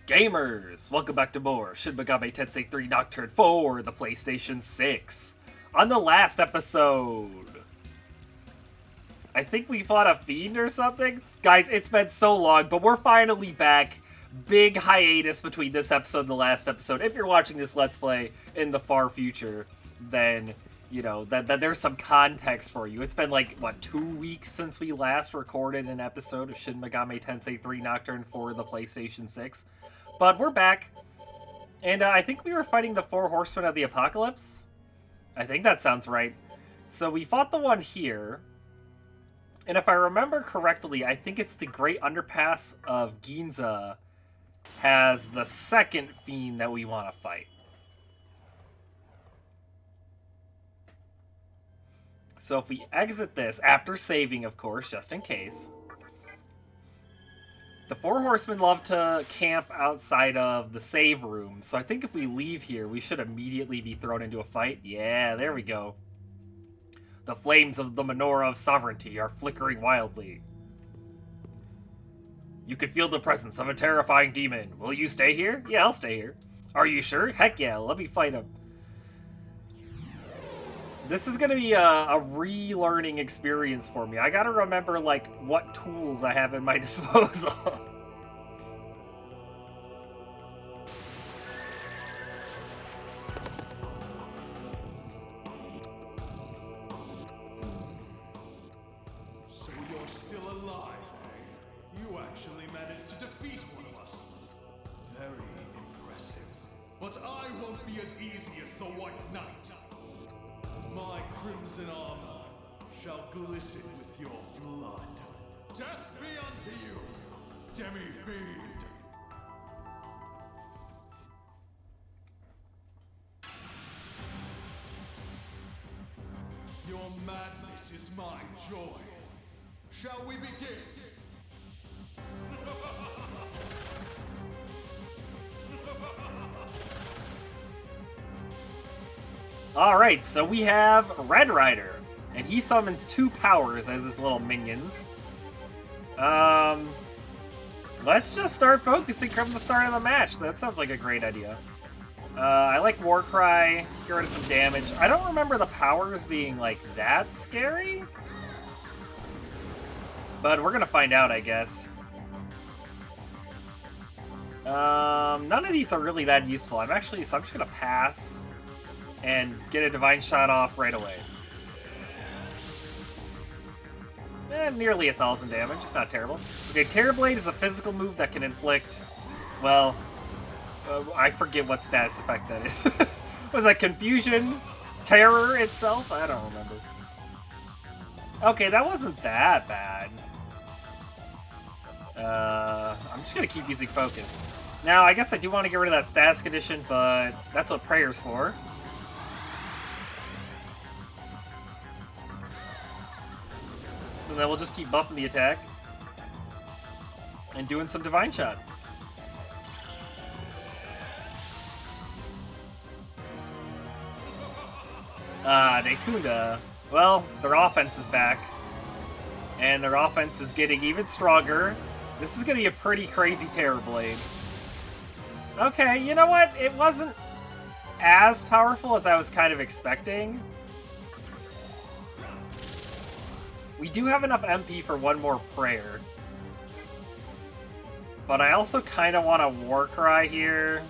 Gamers! Welcome back to more Shin Megami Tensei 3 Nocturne for the PlayStation 6. On the last episode, I think we fought a fiend or something? Guys, it's been so long, but we're finally back. Big hiatus between this episode and the last episode. If you're watching this Let's Play in the far future, then, you know, that there's some context for you. It's been like, what, 2 weeks since we last recorded an episode of Shin Megami Tensei 3 Nocturne for the PlayStation 6. But we're back, and I think we were fighting the 4 Horsemen of the Apocalypse. I think that sounds right. So we fought the one here, and if I remember correctly, I think it's the Great Underpass of Ginza has the second fiend that we want to fight. So if we exit this, after saving, of course, just in case... The 4 Horsemen love to camp outside of the save room, so I think if we leave here, we should immediately be thrown into a fight. Yeah, there we go. The flames of the Menorah of Sovereignty are flickering wildly. You can feel the presence of a terrifying demon. Will you stay here? Yeah, I'll stay here. Are you sure? Heck yeah, let me fight him. This is going to be a relearning experience for me. I got to remember, like, what tools I have at my disposal. So you're still alive, eh? You actually managed to defeat one of us. Very impressive. But I won't be as easy as the White Knight. My crimson armor shall glisten with your blood. Death be unto you, demi-fiend! Your madness is my joy. Shall we begin? Alright, so we have Red Rider, and he summons 2 powers as his little minions. Let's just start focusing from the start of the match. That sounds like a great idea. I like Warcry, get rid of some damage. I don't remember the powers being, like, that scary. But we're gonna find out, I guess. None of these are really that useful. So I'm just gonna pass and get a Divine Shot off right away. Nearly 1,000 damage, it's not terrible. Okay, Terrorblade is a physical move that can inflict, well, I forget what status effect that is. Was that Confusion? Terror itself? I don't remember. Okay, that wasn't that bad. I'm just gonna keep using Focus. Now, I guess I do want to get rid of that status condition, but that's what Prayer's for. And then we'll just keep buffing the attack. And doing some Divine Shots. Nekunda. Well, their offense is back. And their offense is getting even stronger. This is going to be a pretty crazy Terrorblade. Okay, you know what? It wasn't as powerful as I was kind of expecting. We do have enough MP for one more prayer. But I also kind of want a Warcry here.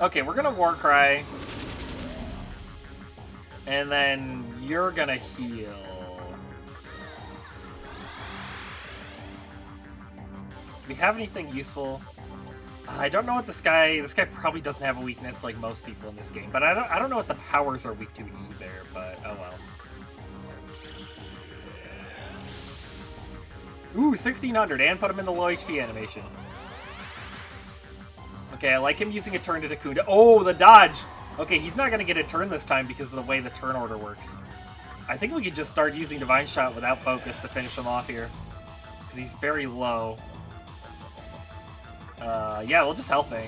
Okay, we're gonna Warcry. And then you're gonna heal. Do we have anything useful? I don't know what this guy probably doesn't have a weakness like most people in this game, but I don't know what the powers are weak to either, but oh well. Ooh, 1600, and put him in the low HP animation. Okay, I like him using a turn to Nekunda. Oh, the dodge! Okay, he's not gonna get a turn this time because of the way the turn order works. I think we could just start using Divine Shot without Focus to finish him off here. Because he's very low. Yeah, we'll just Hellfang.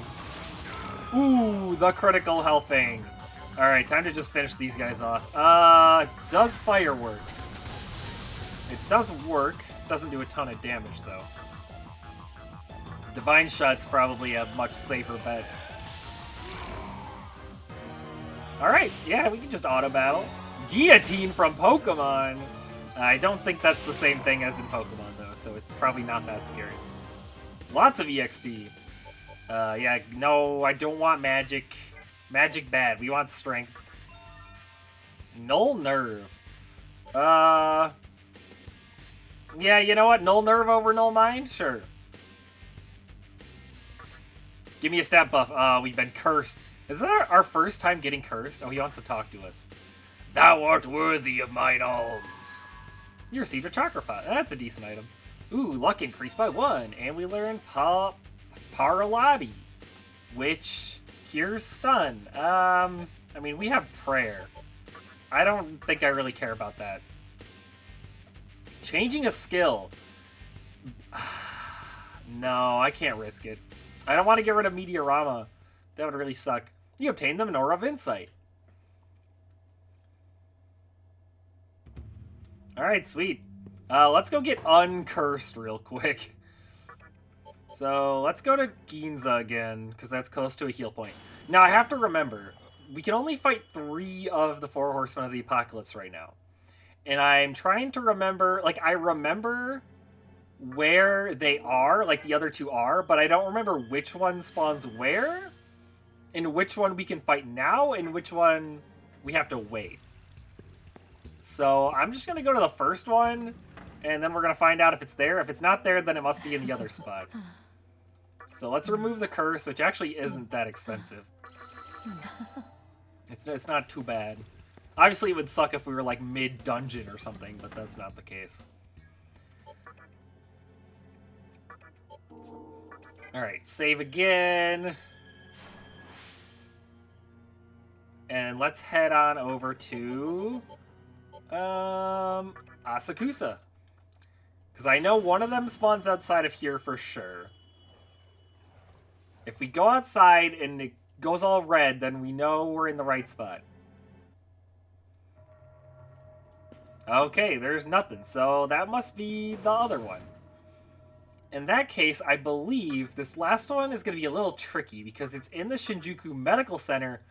Ooh, the critical Hellfang. Alright, time to just finish these guys off. Does fire work? It does work. Doesn't do a ton of damage, though. Divine Shot's probably a much safer bet. Alright, yeah, we can just auto-battle. Guillotine from Pokemon! I don't think that's the same thing as in Pokemon, though, so it's probably not that scary. Lots of EXP. Yeah, no, I don't want magic. Magic bad. We want strength. Null Nerve. Yeah, you know what? Null Nerve over Null Mind? Sure. Give me a stat buff. We've been cursed. Is that our first time getting cursed? Oh, he wants to talk to us. Thou art worthy of mine alms. You received a chakra pot. That's a decent item. Ooh, luck increased by 1. And we learned Paralati, which cures stun. I mean, we have prayer. I don't think I really care about that. Changing a skill. No, I can't risk it. I don't want to get rid of Meteorama. That would really suck. You obtained the Menorah of Insight. Alright, sweet. Let's go get uncursed real quick. So, let's go to Ginza again, because that's close to a heal point. Now, I have to remember, we can only fight 3 of the 4 Horsemen of the Apocalypse right now. And I'm trying to remember, like, I remember where they are, like the other 2 are, but I don't remember which one spawns where, and which one we can fight now, and which one we have to wait. So I'm just going to go to the first one, and then we're going to find out if it's there. If it's not there, then it must be in the other spot. So let's remove the curse, which actually isn't that expensive. It's not too bad. Obviously, it would suck if we were, like, mid-dungeon or something, but that's not the case. Alright, save again. And let's head on over to Asakusa. Because I know one of them spawns outside of here for sure. If we go outside and it goes all red, then we know we're in the right spot. Okay, there's nothing. So that must be the other one. In that case, I believe this last one is going to be a little tricky because it's in the Shinjuku Medical Center,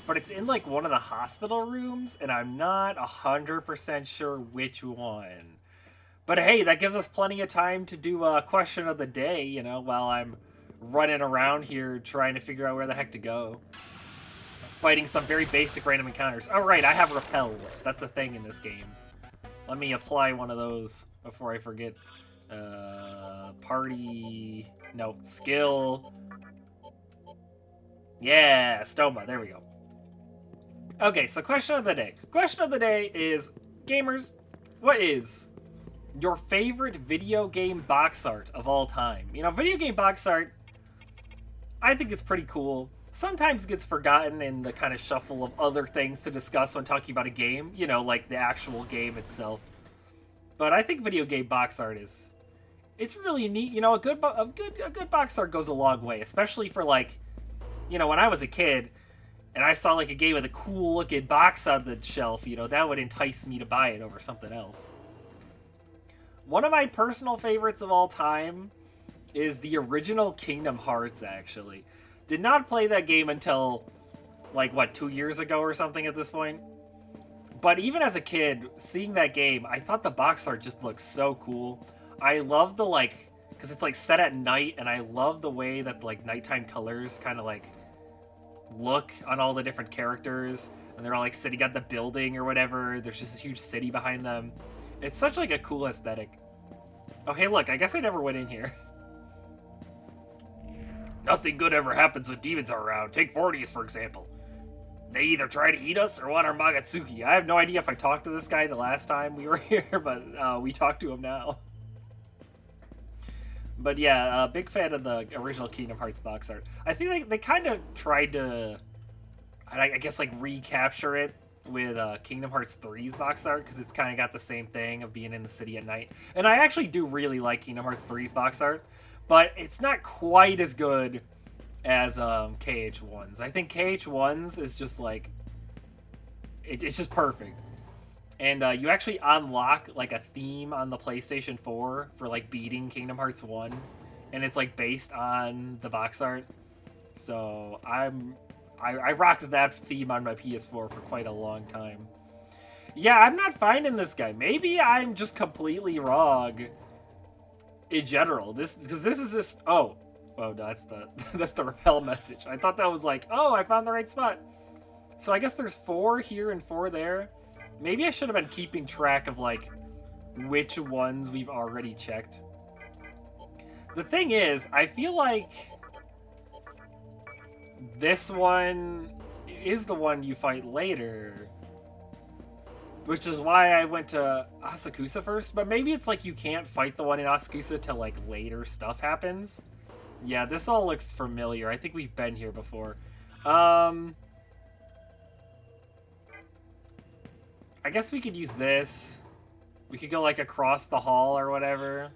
but it's in like one of the hospital rooms, and I'm not 100% sure which one. But hey, that gives us plenty of time to do a question of the day, you know, while I'm running around here trying to figure out where the heck to go. Fighting some very basic random encounters. Oh right, I have repels. That's a thing in this game. Let me apply one of those before I forget. Party... No, skill. Yeah, Stoma. There we go. Okay, so question of the day. Question of the day is, gamers, what is your favorite video game box art of all time? You know, video game box art, I think it's pretty cool. Sometimes it gets forgotten in the kind of shuffle of other things to discuss when talking about a game. You know, like the actual game itself. But I think video game box art is... It's really neat. You know, a good box art goes a long way. Especially for, like... You know, when I was a kid... And I saw, like, a game with a cool-looking box on the shelf, you know, that would entice me to buy it over something else. One of my personal favorites of all time is the original Kingdom Hearts, actually. Did not play that game until, like, what, 2 years ago or something at this point? But even as a kid, seeing that game, I thought the box art just looked so cool. I love the, like, because it's, like, set at night, and I love the way that, like, nighttime colors kind of, like, look on all the different characters, and they're all like sitting at the building or whatever. There's just this huge city behind them. It's such like a cool aesthetic. Oh hey, look, I guess I never went in here. Nothing good ever happens when demons are around. Take Fortius, for example. They either try to eat us or want our Magatsuki. I have no idea if I talked to this guy the last time we were here, but we talked to him now. But yeah, big fan of the original Kingdom Hearts box art. I think they kind of tried to, I guess, like, recapture it with Kingdom Hearts 3's box art, because it's kind of got the same thing of being in the city at night. And I actually do really like Kingdom Hearts 3's box art, but it's not quite as good as KH1's. I think KH1's is just, like, it's just perfect. And you actually unlock like a theme on the PlayStation 4 for like beating Kingdom Hearts 1. And it's like based on the box art. So I rocked that theme on my PS4 for quite a long time. Yeah, I'm not finding this guy. Maybe I'm just completely wrong in general. Because this is just... Oh, no, that's the repel message. I thought that was like, oh, I found the right spot. So I guess there's 4 here and 4 there. Maybe I should have been keeping track of, like, which ones we've already checked. The thing is, I feel like this one is the one you fight later. Which is why I went to Asakusa first. But maybe it's like you can't fight the one in Asakusa till, like, later stuff happens. Yeah, this all looks familiar. I think we've been here before. I guess we could use this. We could go, like, across the hall or whatever.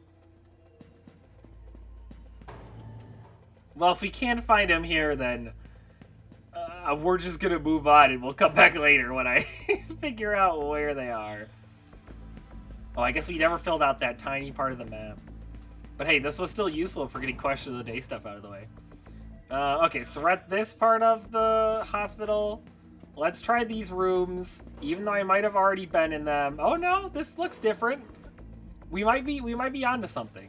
Well, if we can't find him here, then we're just gonna move on and we'll come back later when I figure out where they are. Oh, I guess we never filled out that tiny part of the map. But hey, this was still useful for getting question of the day stuff out of the way. Okay, so we're at this part of the hospital. Let's try these rooms, even though I might have already been in them. Oh no, this looks different. We might be onto something.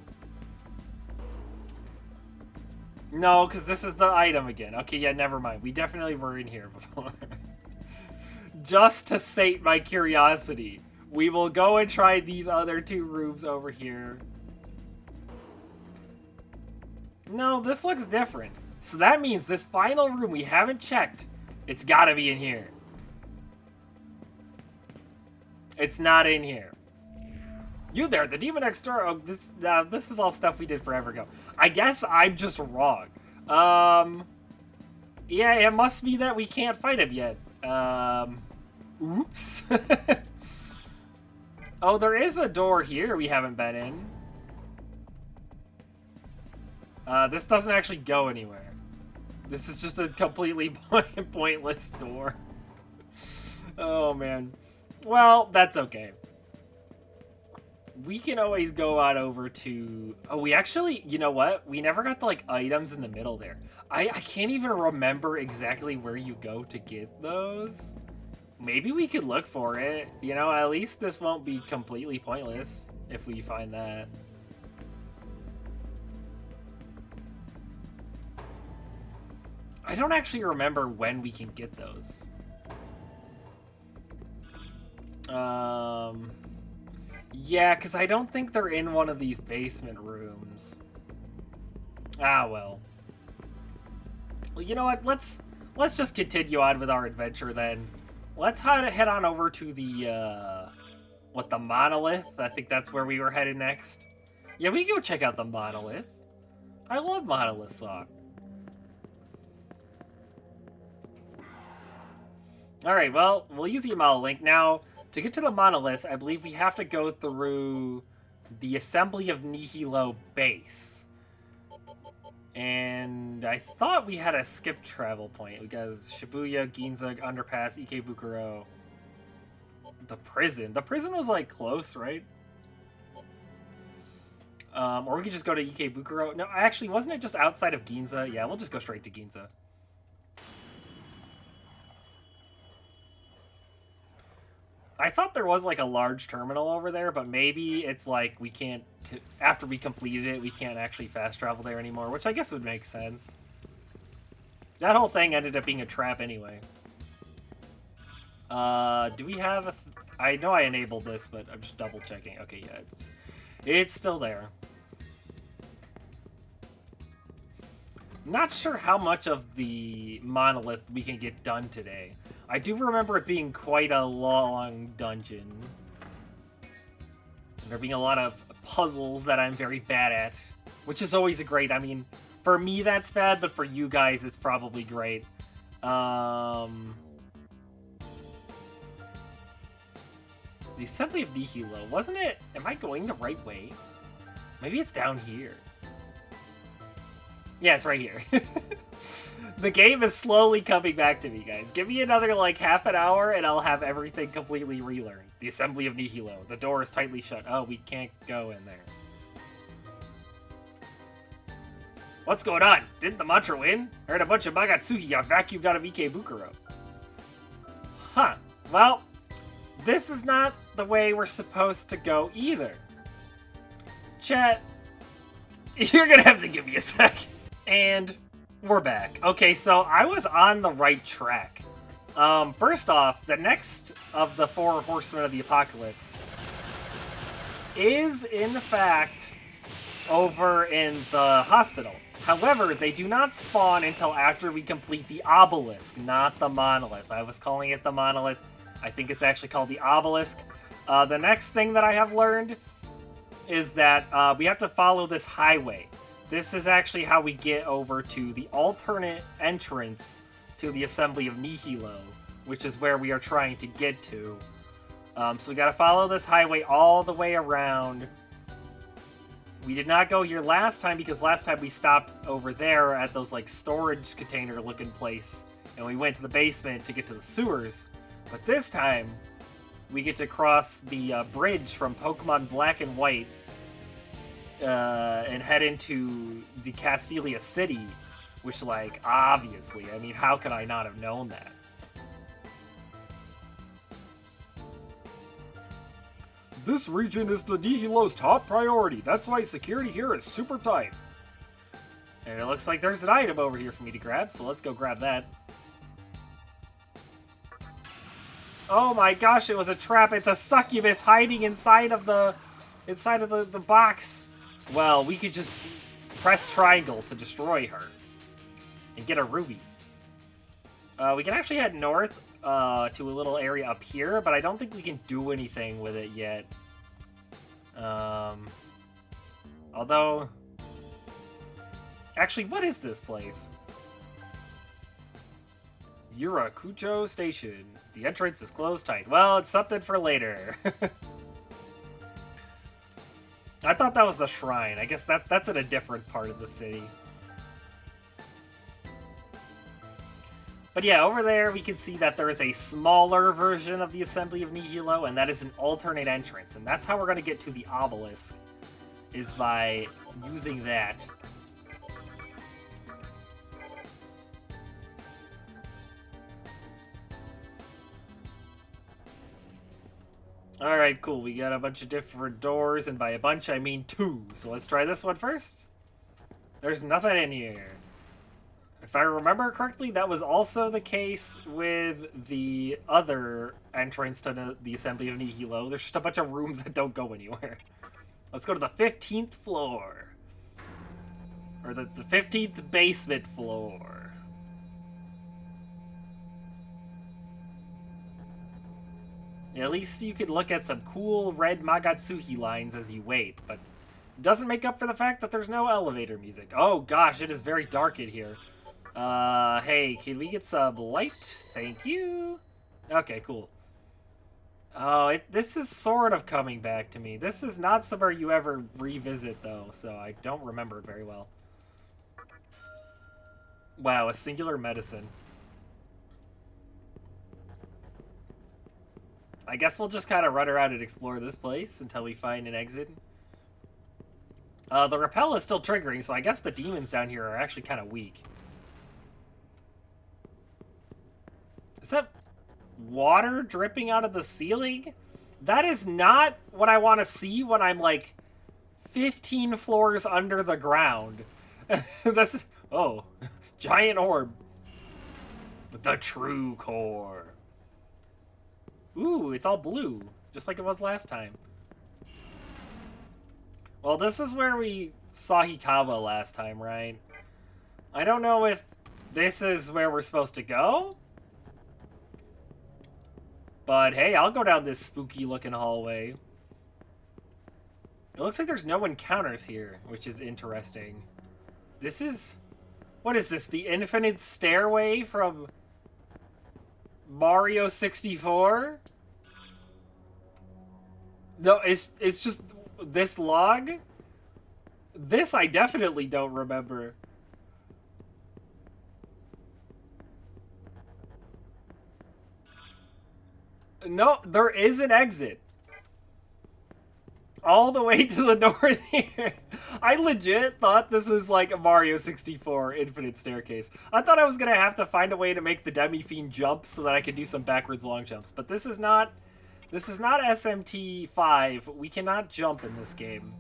No, because this is the item again. Okay, yeah, never mind. We definitely were in here before. Just to sate my curiosity, we will go and try these other 2 rooms over here. No, this looks different. So that means this final room we haven't checked, it's gotta be in here. It's not in here. You there, the demon next door. Oh, this is all stuff we did forever ago. I guess I'm just wrong. Yeah, it must be that we can't fight him yet. Oops. Oh, there is a door here we haven't been in. This doesn't actually go anywhere. This is just a completely pointless door. Oh, man. Well, that's okay. We can always go on over to... Oh, we actually... You know what? We never got the, like, items in the middle there. I can't even remember exactly where you go to get those. Maybe we could look for it. You know, at least this won't be completely pointless if we find that. I don't actually remember when we can get those. Yeah, because I don't think they're in one of these basement rooms. Ah, well. Well, you know what? Let's just continue on with our adventure then. Let's head on over to the, the monolith? I think that's where we were headed next. Yeah, we can go check out the monolith. I love Monolith Song. Alright, well, we'll use the Amala link. Now, to get to the monolith, I believe we have to go through the Assembly of Nihilo base. And I thought we had a skip travel point. We got Shibuya, Ginza, Underpass, Ikebukuro. The prison. The prison was, like, close, right? Or we could just go to Ikebukuro. No, actually, wasn't it just outside of Ginza? Yeah, we'll just go straight to Ginza. I thought there was, like, a large terminal over there, but maybe it's, like, we can't... After we completed it, we can't actually fast travel there anymore, which I guess would make sense. That whole thing ended up being a trap anyway. Do we have a... I know I enabled this, but I'm just double-checking. Okay, yeah, it's still there. Not sure how much of the monolith we can get done today. I do remember it being quite a long dungeon. And there being a lot of puzzles that I'm very bad at. Which is always a great... I mean, for me that's bad, but for you guys it's probably great. The Assembly of Nihilo, wasn't it? Am I going the right way? Maybe it's down here. Yeah, it's right here. The game is slowly coming back to me, guys. Give me another, like, half an hour and I'll have everything completely relearned. The Assembly of Nihilo. The door is tightly shut. Oh, we can't go in there. What's going on? Didn't the mantra win? I heard a bunch of Magatsuki got vacuumed out of Ikebukuro. Huh. Well, this is not the way we're supposed to go either. Chat, you're gonna have to give me a sec. And we're back. Okay, so I was on the right track. First off, the next of the 4 Horsemen of the Apocalypse is, in fact, over in the hospital. However, they do not spawn until after we complete the Obelisk, not the Monolith. I was calling it the Monolith. I think it's actually called the Obelisk. The next thing that I have learned is that we have to follow this highway. This is actually how we get over to the alternate entrance to the Assembly of Nihilo, which is where we are trying to get to. So we gotta follow this highway all the way around. We did not go here last time because last time we stopped over there at those like storage container looking place, and we went to the basement to get to the sewers. But this time, we get to cross the bridge from Pokemon Black and White and head into the Castelia City, which, like, obviously, I mean, how could I not have known that? This region is the Nihilo's top priority. That's why security here is super tight. And it looks like there's an item over here for me to grab, so let's go grab that. Oh my gosh, it was a trap. It's a succubus hiding inside of the box. Well, we could just press triangle to destroy her and get a ruby. We can actually head north to a little area up here, but I don't think we can do anything with it yet. Although, actually, what is this place? Yurakucho Station. The entrance is closed tight. Well, it's something for later. I thought that was the shrine. I guess that's in a different part of the city. But yeah, over there we can see that there is a smaller version of the Assembly of Nihilo, and that is an alternate entrance. And that's how we're going to get to the Obelisk, is by using that. Alright, cool. We got a bunch of different doors, and by a bunch I mean 2. So let's try this one first. There's nothing in here. If I remember correctly, that was also the case with the other entrance to the Assembly of Nihilo. There's just a bunch of rooms that don't go anywhere. Let's go to the 15th floor. Or the 15th basement floor. At least you could look at some cool red Magatsuki lines as you wait, but it doesn't make up for the fact that there's no elevator music. Oh gosh, it is very dark in here. Hey, can we get some light? Thank you. Okay, cool. Oh, this is sort of coming back to me. This is not somewhere you ever revisit, though, so I don't remember it very well. Wow, a singular medicine. I guess we'll just kind of run around and explore this place until we find an exit. The rappel is still triggering, so I guess the demons down here are actually kind of weak. Is that water dripping out of the ceiling? That is not what I want to see when I'm like 15 floors under the ground. That's oh, giant orb. The true core. Ooh, it's all blue, just like it was last time. Well, this is where we saw Hikawa last time, right? I don't know if this is where we're supposed to go. But hey, I'll go down this spooky-looking hallway. It looks like there's no encounters here, which is interesting. This is... What is this? The infinite stairway from Mario 64? No, it's just this log? This I definitely don't remember. No, there is an exit. All the way to the north here. I legit thought this is like a Mario 64 Infinite Staircase. I thought I was going to have to find a way to make the Demi-Fiend jump so that I could do some backwards long jumps. But this is not SMT 5. We cannot jump in this game.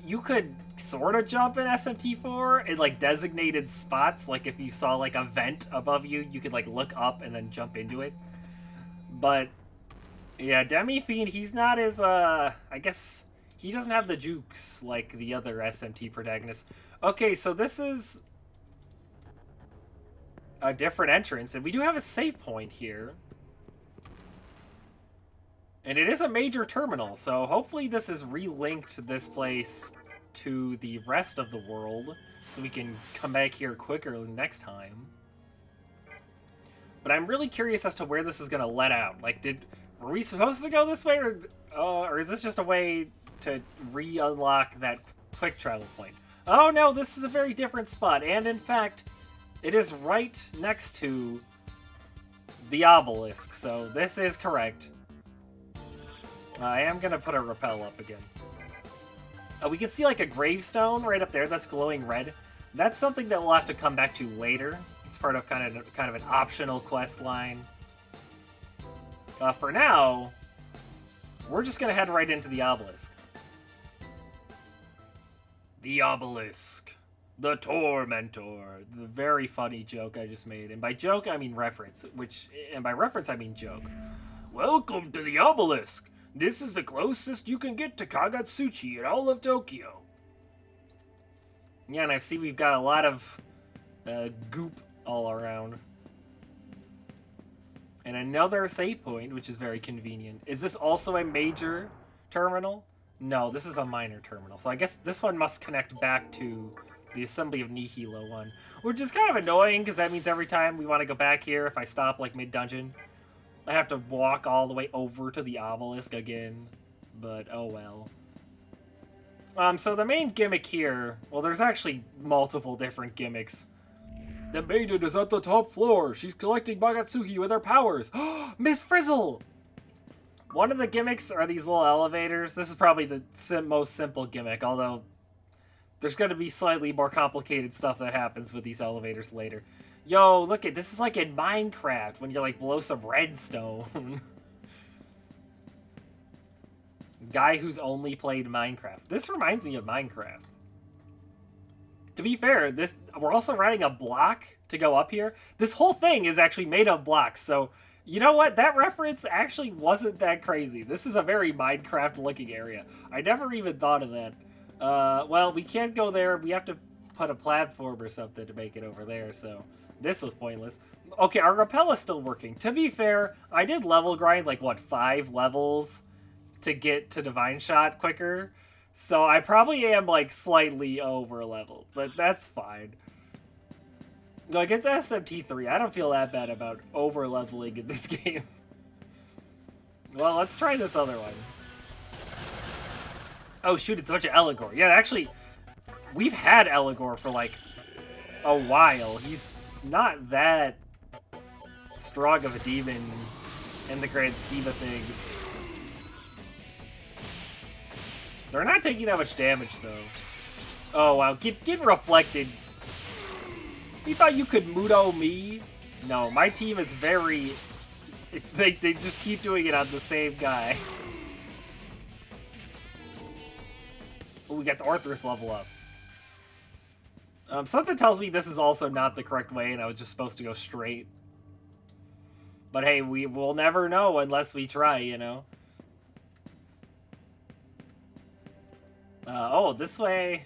You could sort of jump in SMT 4 in like designated spots. Like if you saw like a vent above you, you could like look up and then jump into it. But yeah, Demi-Fiend, he's not as, I guess, he doesn't have the jukes like the other SMT protagonists. Okay, so this is a different entrance, and we do have a save point here. And it is a major terminal, so hopefully this has relinked this place to the rest of the world, so we can come back here quicker next time. But I'm really curious as to where this is going to let out. Like, were we supposed to go this way, or is this just a way to re-unlock that quick travel point? Oh no, this is a very different spot, and in fact, it is right next to the Obelisk, so this is correct. I am going to put a rappel up again. We can see like a gravestone right up there that's glowing red. That's something that we'll have to come back to later. It's part of kind of an optional quest line. For now, we're just going to head right into the Obelisk. The Obelisk. The Tormentor. The very funny joke I just made. And by joke, I mean reference. And by reference, I mean joke. Welcome to the Obelisk. This is the closest you can get to Kagatsuchi in all of Tokyo. Yeah, and I see we've got a lot of goop all around. And another save point, which is very convenient. Is this also a major terminal? No, this is a minor terminal. So I guess this one must connect back to the Assembly of Nihilo one. Which is kind of annoying, because that means every time we want to go back here, if I stop like mid-dungeon, I have to walk all the way over to the Obelisk again. But oh well. So the main gimmick here, well, there's actually multiple different gimmicks. The maiden is at the top floor. She's collecting Magatsuki with her powers. Miss Frizzle! One of the gimmicks are these little elevators. This is probably the most simple gimmick, although there's going to be slightly more complicated stuff that happens with these elevators later. Yo, look at this is like in Minecraft when you're like below some redstone. Guy who's only played Minecraft. This reminds me of Minecraft. To be fair, we're also riding a block to go up here. This whole thing is actually made of blocks, so you know what? That reference actually wasn't that crazy. This is a very Minecraft-looking area. I never even thought of that. Well, we can't go there. We have to put a platform or something to make it over there, so this was pointless. Okay, our rappel is still working. To be fair, I did level grind, like, what, 5 levels to get to Divine Shot quicker? So I probably am, like, slightly over-leveled, but that's fine. Like, it's SMT3. I don't feel that bad about over-leveling in this game. Well, let's try this other one. Oh, shoot, it's a bunch of Eligor. Yeah, actually, we've had Eligor for, like, a while. He's not that strong of a demon in the grand scheme of things. They're not taking that much damage, though. Oh, wow. Get reflected. You thought you could Mudo me? No, my team is very... They just keep doing it on the same guy. Oh, we got the Orthrus level up. Something tells me this is also not the correct way, and I was just supposed to go straight. But hey, we'll never know unless we try, you know? Oh, this way...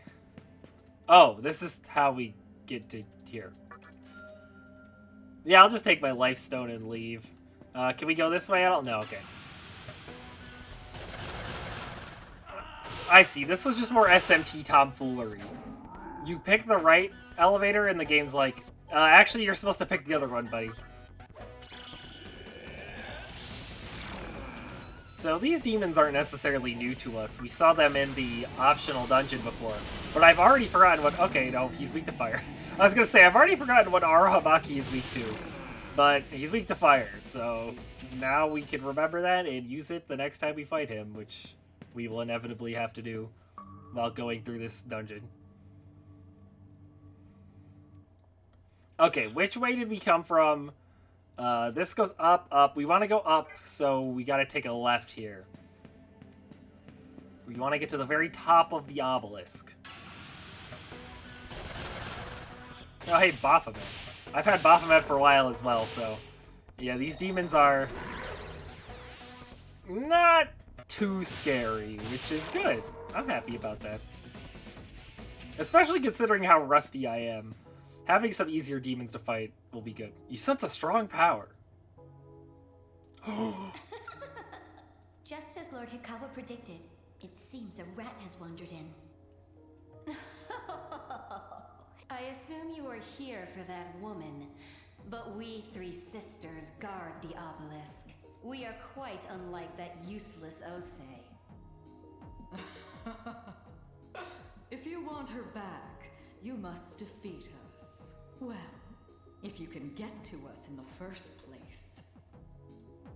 Oh, this is how we get to here. Yeah, I'll just take my life stone and leave. Can we go this way? I don't know. Okay. I see. This was just more SMT tomfoolery. You pick the right elevator and the game's like, actually, you're supposed to pick the other one, buddy. So these demons aren't necessarily new to us. We saw them in the optional dungeon before. But I've already forgotten what... Okay, no, he's weak to fire. I was going to say, I've already forgotten what Arahamaki is weak to. But he's weak to fire, so now we can remember that and use it the next time we fight him, which we will inevitably have to do while going through this dungeon. Okay, which way did we come from? This goes up, up. We want to go up, so we got to take a left here. We want to get to the very top of the obelisk. Oh, hey, Baphomet. I've had Baphomet for a while as well, so... Yeah, these demons are... not too scary, which is good. I'm happy about that. Especially considering how rusty I am. Having some easier demons to fight will be good. You sense a strong power. Just as Lord Hikawa predicted, it seems a rat has wandered in. I assume you are here for that woman, but we three sisters guard the obelisk. We are quite unlike that useless Osei. If you want her back, you must defeat us. Well, if you can get to us in the first place.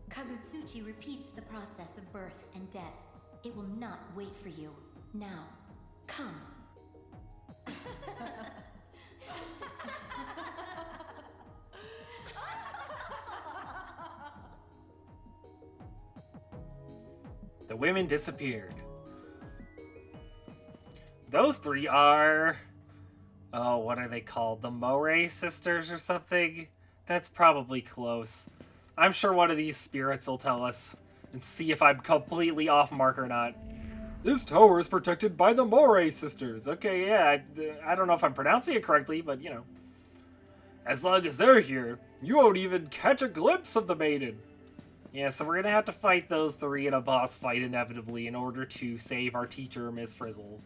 Kagutsuchi repeats the process of birth and death. It will not wait for you. Now, come. The women disappeared. Those three are... Oh, what are they called? The Moray sisters or something? That's probably close. I'm sure one of these spirits will tell us and see if I'm completely off mark or not. This tower is protected by the Moray sisters. Okay, yeah, I don't know if I'm pronouncing it correctly, but you know. As long as they're here, you won't even catch a glimpse of the maiden. Yeah, so we're gonna have to fight those three in a boss fight inevitably in order to save our teacher, Miss Frizzle.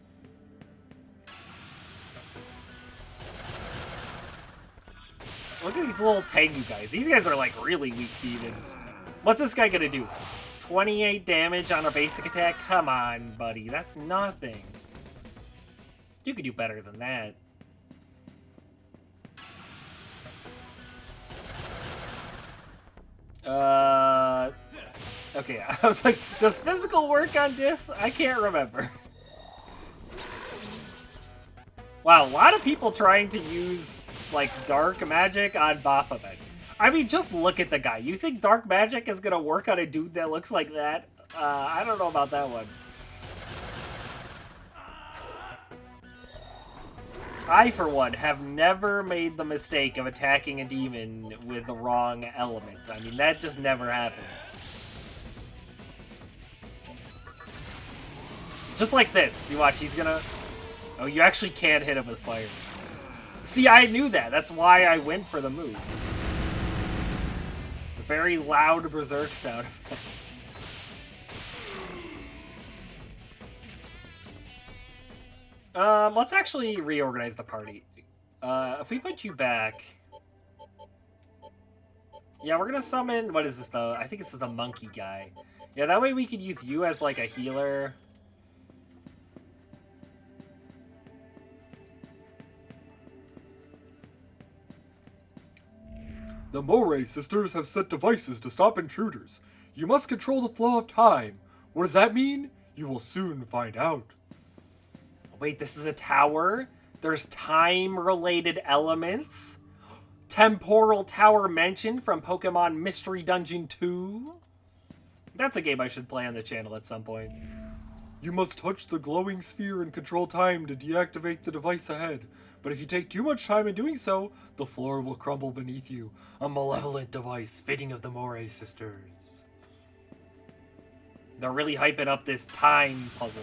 Look at these little Tengu guys. These guys are like really weak demons. What's this guy gonna do? 28 damage on a basic attack? Come on, buddy. That's nothing. You could do better than that. Okay, I was like, does physical work on this? I can't remember. Wow, a lot of people trying to use, like, dark magic on Baphomet. I mean, just look at the guy. You think dark magic is gonna work on a dude that looks like that? I don't know about that one. I, for one, have never made the mistake of attacking a demon with the wrong element. I mean, that just never happens. Just like this. You watch, he's gonna... Oh, you actually can't hit him with fire. See, I knew that. That's why I went for the move. A very loud berserk sound effect. Let's actually reorganize the party. If we put you back... Yeah, we're gonna summon... What is this, though? I think this is the monkey guy. Yeah, that way we could use you as, like, a healer. The Moray sisters have set devices to stop intruders. You must control the flow of time. What does that mean? You will soon find out. Wait, this is a tower? There's time-related elements? Temporal Tower mentioned from Pokemon Mystery Dungeon 2? That's a game I should play on the channel at some point. You must touch the glowing sphere and control time to deactivate the device ahead. But if you take too much time in doing so, the floor will crumble beneath you. A malevolent device fitting of the Moray sisters. They're really hyping up this time puzzle.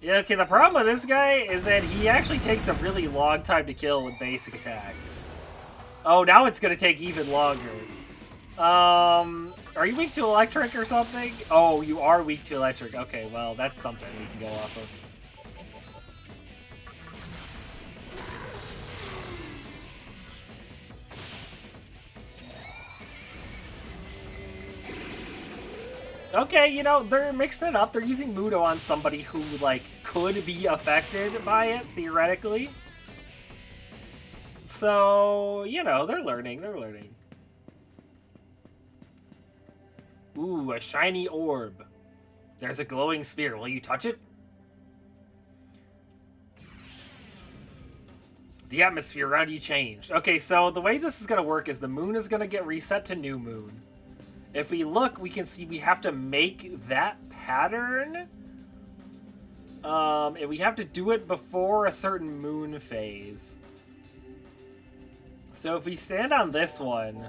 Yeah, okay, the problem with this guy is that he actually takes a really long time to kill with basic attacks. Oh, now it's gonna take even longer. Are you weak to electric or something? Oh, you are weak to electric. Okay, well, that's something we can go off of. Okay, you know, they're mixing it up. They're using Mudo on somebody who, like, could be affected by it, theoretically. So, you know, they're learning. Ooh, a shiny orb. There's a glowing sphere. Will you touch it? The atmosphere around you changed. Okay, so the way this is going to work is the moon is going to get reset to new moon. If we look, we can see we have to make that pattern. And we have to do it before a certain moon phase. So if we stand on this one,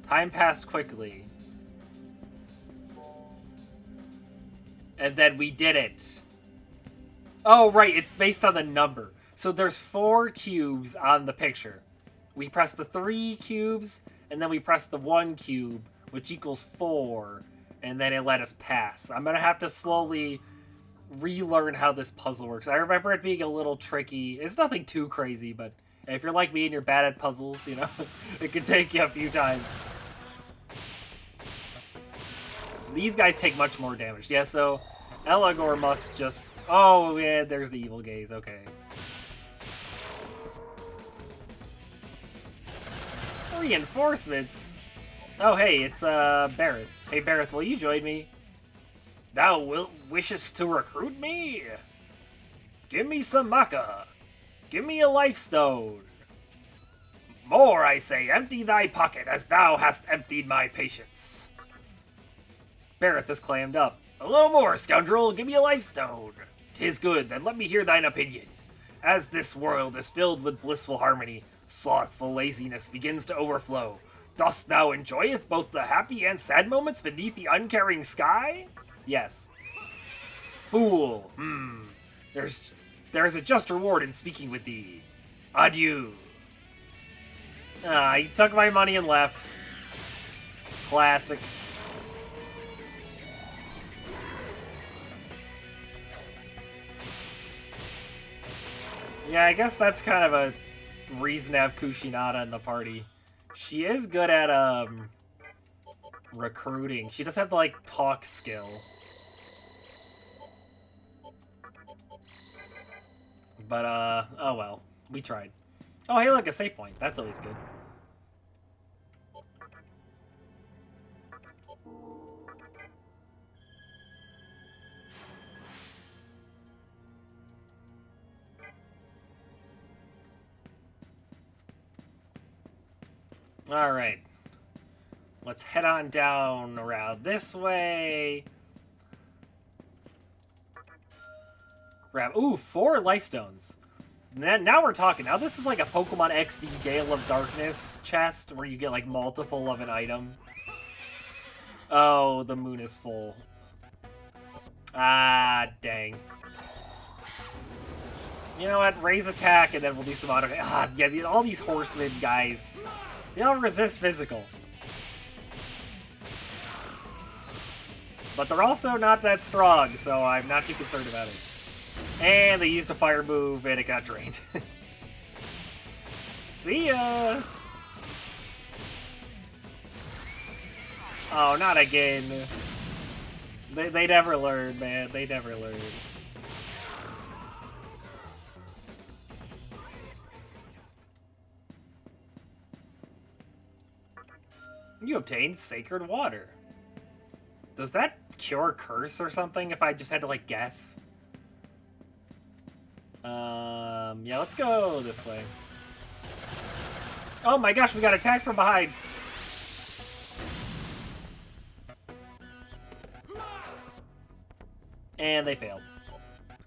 time passed quickly. And then we did it. Oh, right, it's based on the number. So there's 4 cubes on the picture. We press the 3 cubes, and then we press the 1 cube, which equals 4, and then it let us pass. I'm going to have to slowly relearn how this puzzle works. I remember it being a little tricky. It's nothing too crazy, but if you're like me and you're bad at puzzles, you know, it can take you a few times. These guys take much more damage. Yeah, so Elagor must just... Oh, yeah, there's the evil gaze. Okay. Reinforcements? Oh, hey, it's, Bareth. Hey, Bareth, will you join me? Thou wishest to recruit me? Give me some maca. Give me a life stone. More, I say, empty thy pocket, as thou hast emptied my patience. Bareth has clammed up. A little more, scoundrel, give me a life stone. 'Tis good, then let me hear thine opinion. As this world is filled with blissful harmony, slothful laziness begins to overflow. Dost thou enjoyeth both the happy and sad moments beneath the uncaring sky? Yes. Fool, There's a just reward in speaking with thee. Adieu. He took my money and left. Classic. Yeah, I guess that's kind of a reason to have Kushinada in the party. She is good at, recruiting. She does have the, like, talk skill. But, oh well. We tried. Oh, hey, look, a save point. That's always good. Alright. Let's head on down around this way. Grab... Ooh, 4 life stones. Now we're talking. Now this is like a Pokemon XD Gale of Darkness chest where you get like multiple of an item. Oh, the moon is full. Ah, dang. You know what? Raise attack and then we'll do some auto... Ah, yeah, all these horsemen guys. They don't resist physical. But they're also not that strong, so I'm not too concerned about it. And they used a fire move, and it got drained. See ya! Oh, not again. They never learn, man. They never learn. You obtained Sacred Water. Does that cure curse or something if I just had to, like, guess? Yeah, let's go this way. Oh my gosh, we got attacked from behind! And they failed.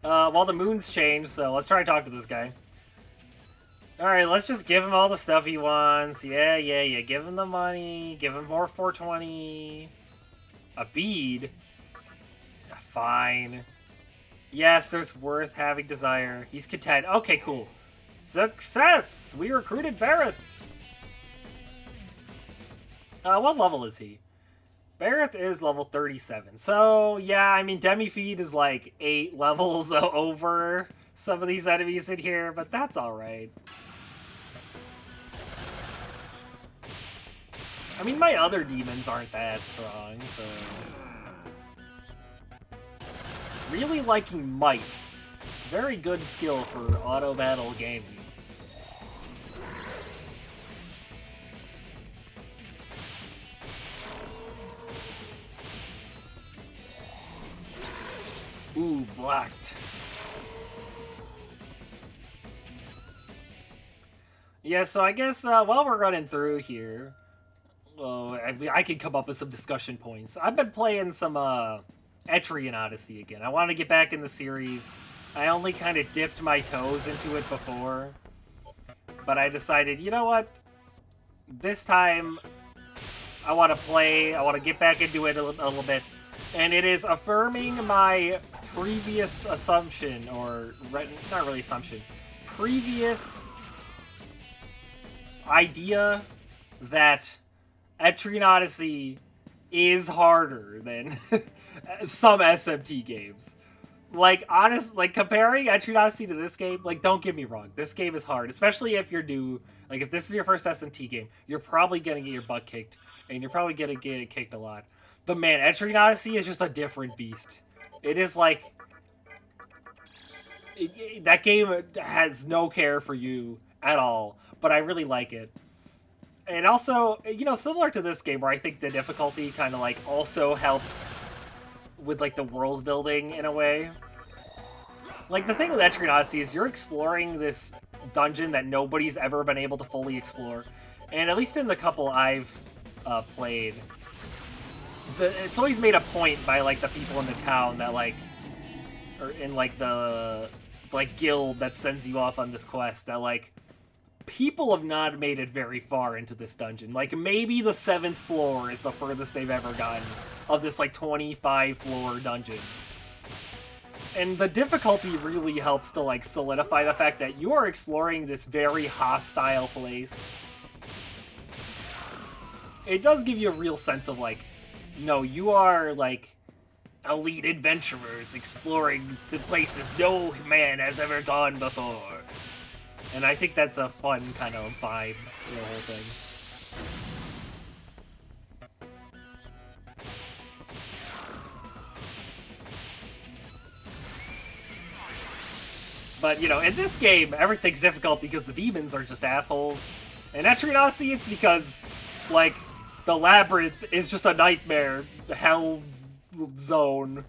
Well, the moon's changed, so let's try to talk to this guy. Alright, let's just give him all the stuff he wants. Yeah. Give him the money. Give him more 420. A bead? Fine. Yes, there's worth having desire. He's content. Okay, cool. Success! We recruited Bareth. What level is he? Bareth is level 37. So, yeah, I mean, Demifeed is like 8 levels over some of these enemies in here, but that's alright. I mean, my other demons aren't that strong, so... Really liking Might. Very good skill for auto battle gaming. Ooh, blocked. Yeah, so I guess while we're running through here, I could come up with some discussion points. I've been playing some Etrian Odyssey again. I want to get back in the series. I only kind of dipped my toes into it before, but I decided, you know what? This time, I want to play. I want to get back into it a little bit, and it is affirming my previous assumption, or not really assumption, previous idea that Etrian Odyssey is harder than some SMT games. Like, comparing Etrian Odyssey to this game, like, don't get me wrong, this game is hard, especially if you're new. Like, if this is your first SMT game, you're probably gonna get your butt kicked, and you're probably gonna get it kicked a lot. But man, Etrian Odyssey is just a different beast. It is like, that game has no care for you at all, but I really like it. And also, you know, similar to this game, where I think the difficulty kind of, like, also helps with, like, the world building in a way. Like, the thing with Etrian Odyssey is you're exploring this dungeon that nobody's ever been able to fully explore. And at least in the couple I've played, it's always made a point by, like, the people in the town that, like, or in, like, the, like, guild that sends you off on this quest, that, like, people have not made it very far into this dungeon. Like, maybe the 7th floor is the furthest they've ever gotten of this, like, 25-floor dungeon. And the difficulty really helps to, like, solidify the fact that you are exploring this very hostile place. It does give you a real sense of, like, no, you are, like, elite adventurers exploring the places no man has ever gone before. And I think that's a fun kind of vibe to the whole thing. But, you know, in this game, everything's difficult because the demons are just assholes. In Etrian Odyssey, it's because, like, the labyrinth is just a nightmare hell zone.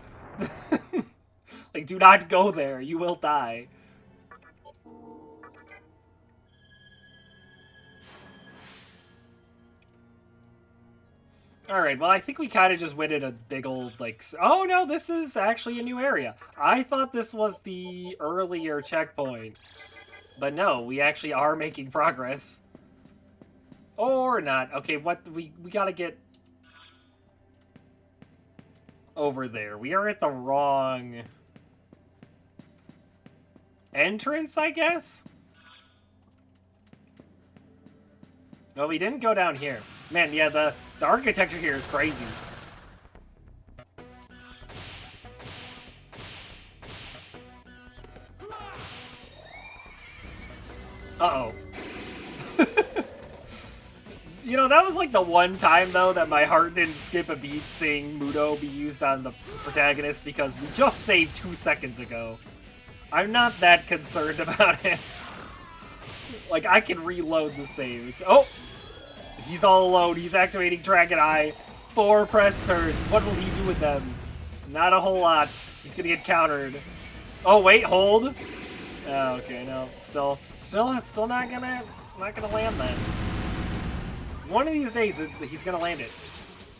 Like, do not go there. You will die. Alright, well, I think we kind of just went in a big old, like... Oh, no, this is actually a new area. I thought this was the earlier checkpoint. But no, we actually are making progress. Or not. Okay, what... We gotta get... over there. We are at the wrong... entrance, I guess? No, we didn't go down here. Man, yeah, the architecture here is crazy. Uh-oh. You know, that was like the one time, though, that my heart didn't skip a beat seeing Mudo be used on the protagonist, because we just saved 2 seconds ago. I'm not that concerned about it. Like, I can reload the save. It's... Oh! He's all alone. He's activating Dragon Eye. 4 press turns. What will he do with them? Not a whole lot. He's gonna get countered. Oh, wait, hold. Oh, okay, no. Still not gonna land that. One of these days, he's gonna land it.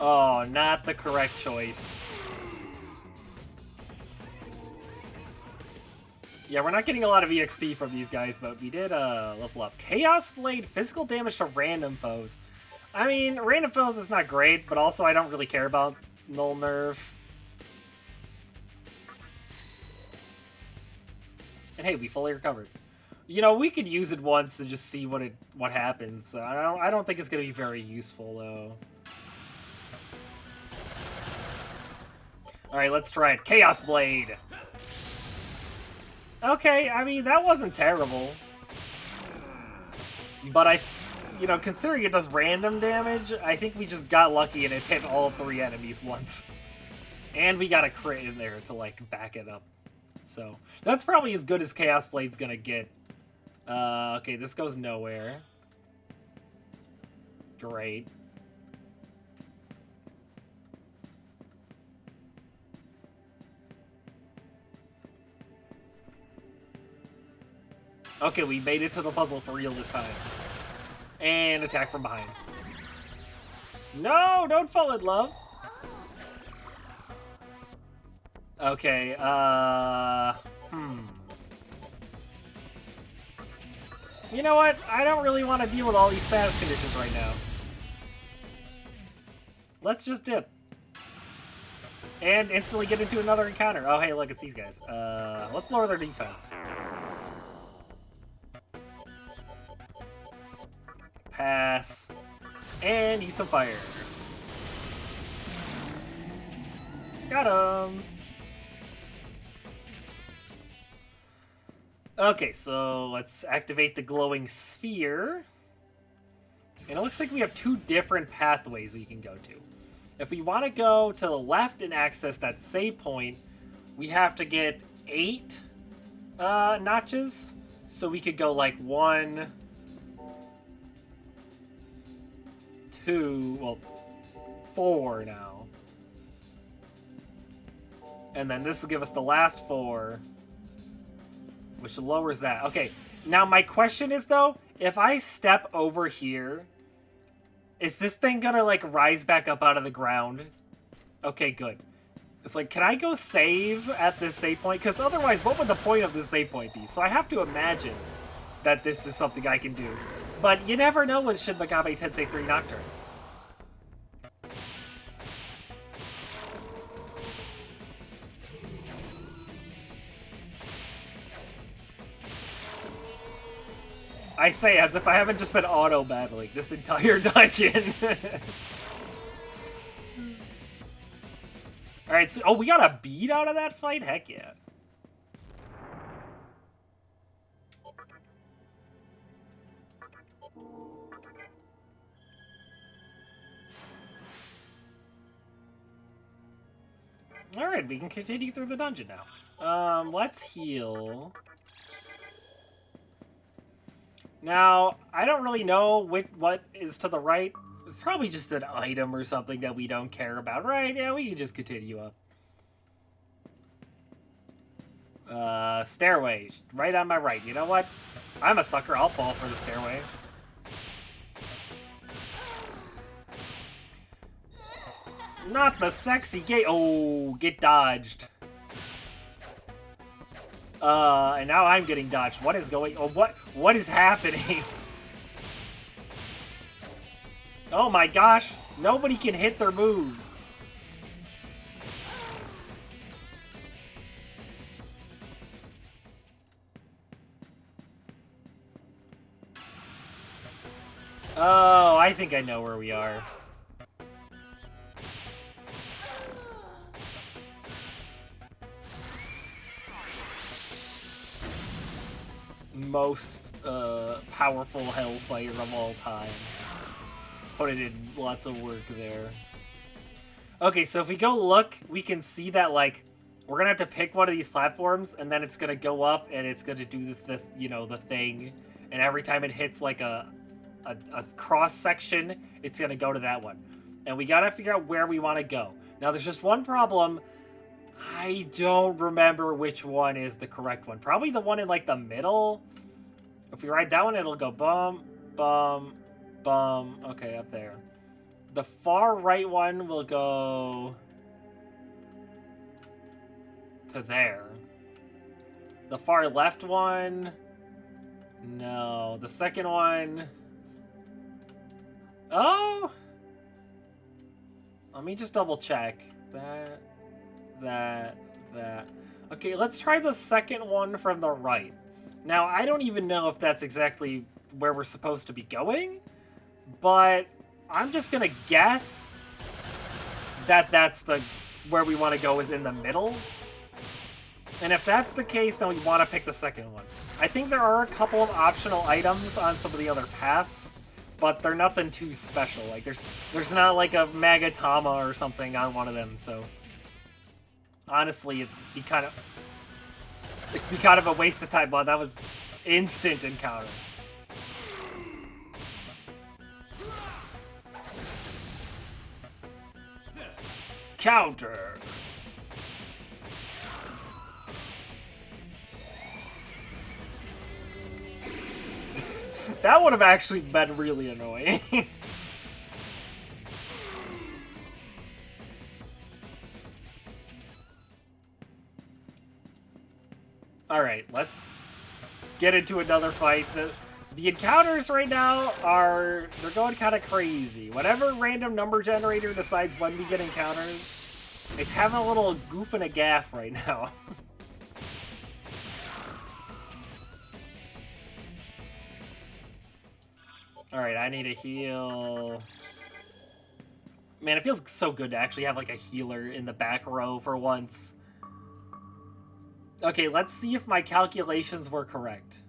Oh, not the correct choice. Yeah, we're not getting a lot of EXP from these guys, but we did level up. Chaos Blade, physical damage to random foes. I mean, random foes is not great, but also I don't really care about Null Nerve. And hey, we fully recovered. You know, we could use it once to just see what happens. I don't think it's gonna be very useful though. All right, let's try it. Chaos Blade. Okay, I mean, that wasn't terrible. But you know, considering it does random damage, I think we just got lucky and it hit all 3 enemies once. And we got a crit in there to, like, back it up. So, that's probably as good as Chaos Blade's gonna get. Okay, this goes nowhere. Great. Okay, we made it to the puzzle for real this time. And attack from behind. No, don't fall in love. Okay, You know what? I don't really want to deal with all these status conditions right now. Let's just dip. And instantly get into another encounter. Oh, hey, look, it's these guys. Let's lower their defense. Pass. And use some fire. Got him. Okay, so let's activate the glowing sphere. And it looks like we have 2 different pathways we can go to. If we want to go to the left and access that save point, we have to get 8 notches. So we could go like 1, 2, well, 4 now. And then this will give us the last 4, which lowers that. Okay, now my question is, though, if I step over here, is this thing gonna, like, rise back up out of the ground? Okay, good. It's like, can I go save at this save point? Because otherwise, what would the point of this save point be? So I have to imagine that this is something I can do. But you never know with Shin Megami Tensei 3 Nocturne. I say as if I haven't just been auto-battling this entire dungeon. Alright, so, oh, we got a beat out of that fight? Heck yeah. Alright, we can continue through the dungeon now. Let's heal. Now, I don't really know what is to the right. It's probably just an item or something that we don't care about, right? Yeah, we can just continue up. Stairway. Right on my right. You know what? I'm a sucker. I'll fall for the stairway. Not the sexy gate. Oh, get dodged. And now I'm getting dodged. What is going... Oh, what is happening? Oh my gosh. Nobody can hit their moves. Oh, I think I know where we are. Most powerful hellfire of all time. Put it in lots of work there. Okay, so if we go look, we can see that, like, we're gonna have to pick one of these platforms, and then it's gonna go up, and it's gonna do the you know, the thing, and every time it hits like a cross section, it's gonna go to that one, and we gotta figure out where we want to go. Now, there's just one problem. I don't remember which one is the correct one. Probably the one in, like, the middle. If we ride that one, it'll go bum, bum, bum. Okay, up there. The far right one will go to there. The far left one... No. The second one... Oh! Let me just double check. That. Okay, let's try the second one from the right. Now, I don't even know if that's exactly where we're supposed to be going, but I'm just gonna guess that that's where we want to go is in the middle. And if that's the case, then we want to pick the second one. I think there are a couple of optional items on some of the other paths, but they're nothing too special. Like, there's not like a Magatama or something on one of them, so... Honestly, it'd be kind of a waste of time, but that was instant encounter. Counter. That would have actually been really annoying. Alright, let's get into another fight. The encounters right now they're going kind of crazy. Whatever random number generator decides when we get encounters, it's having a little goof and a gaff right now. Alright, I need a heal. Man, it feels so good to actually have like a healer in the back row for once. Okay, let's see if my calculations were correct.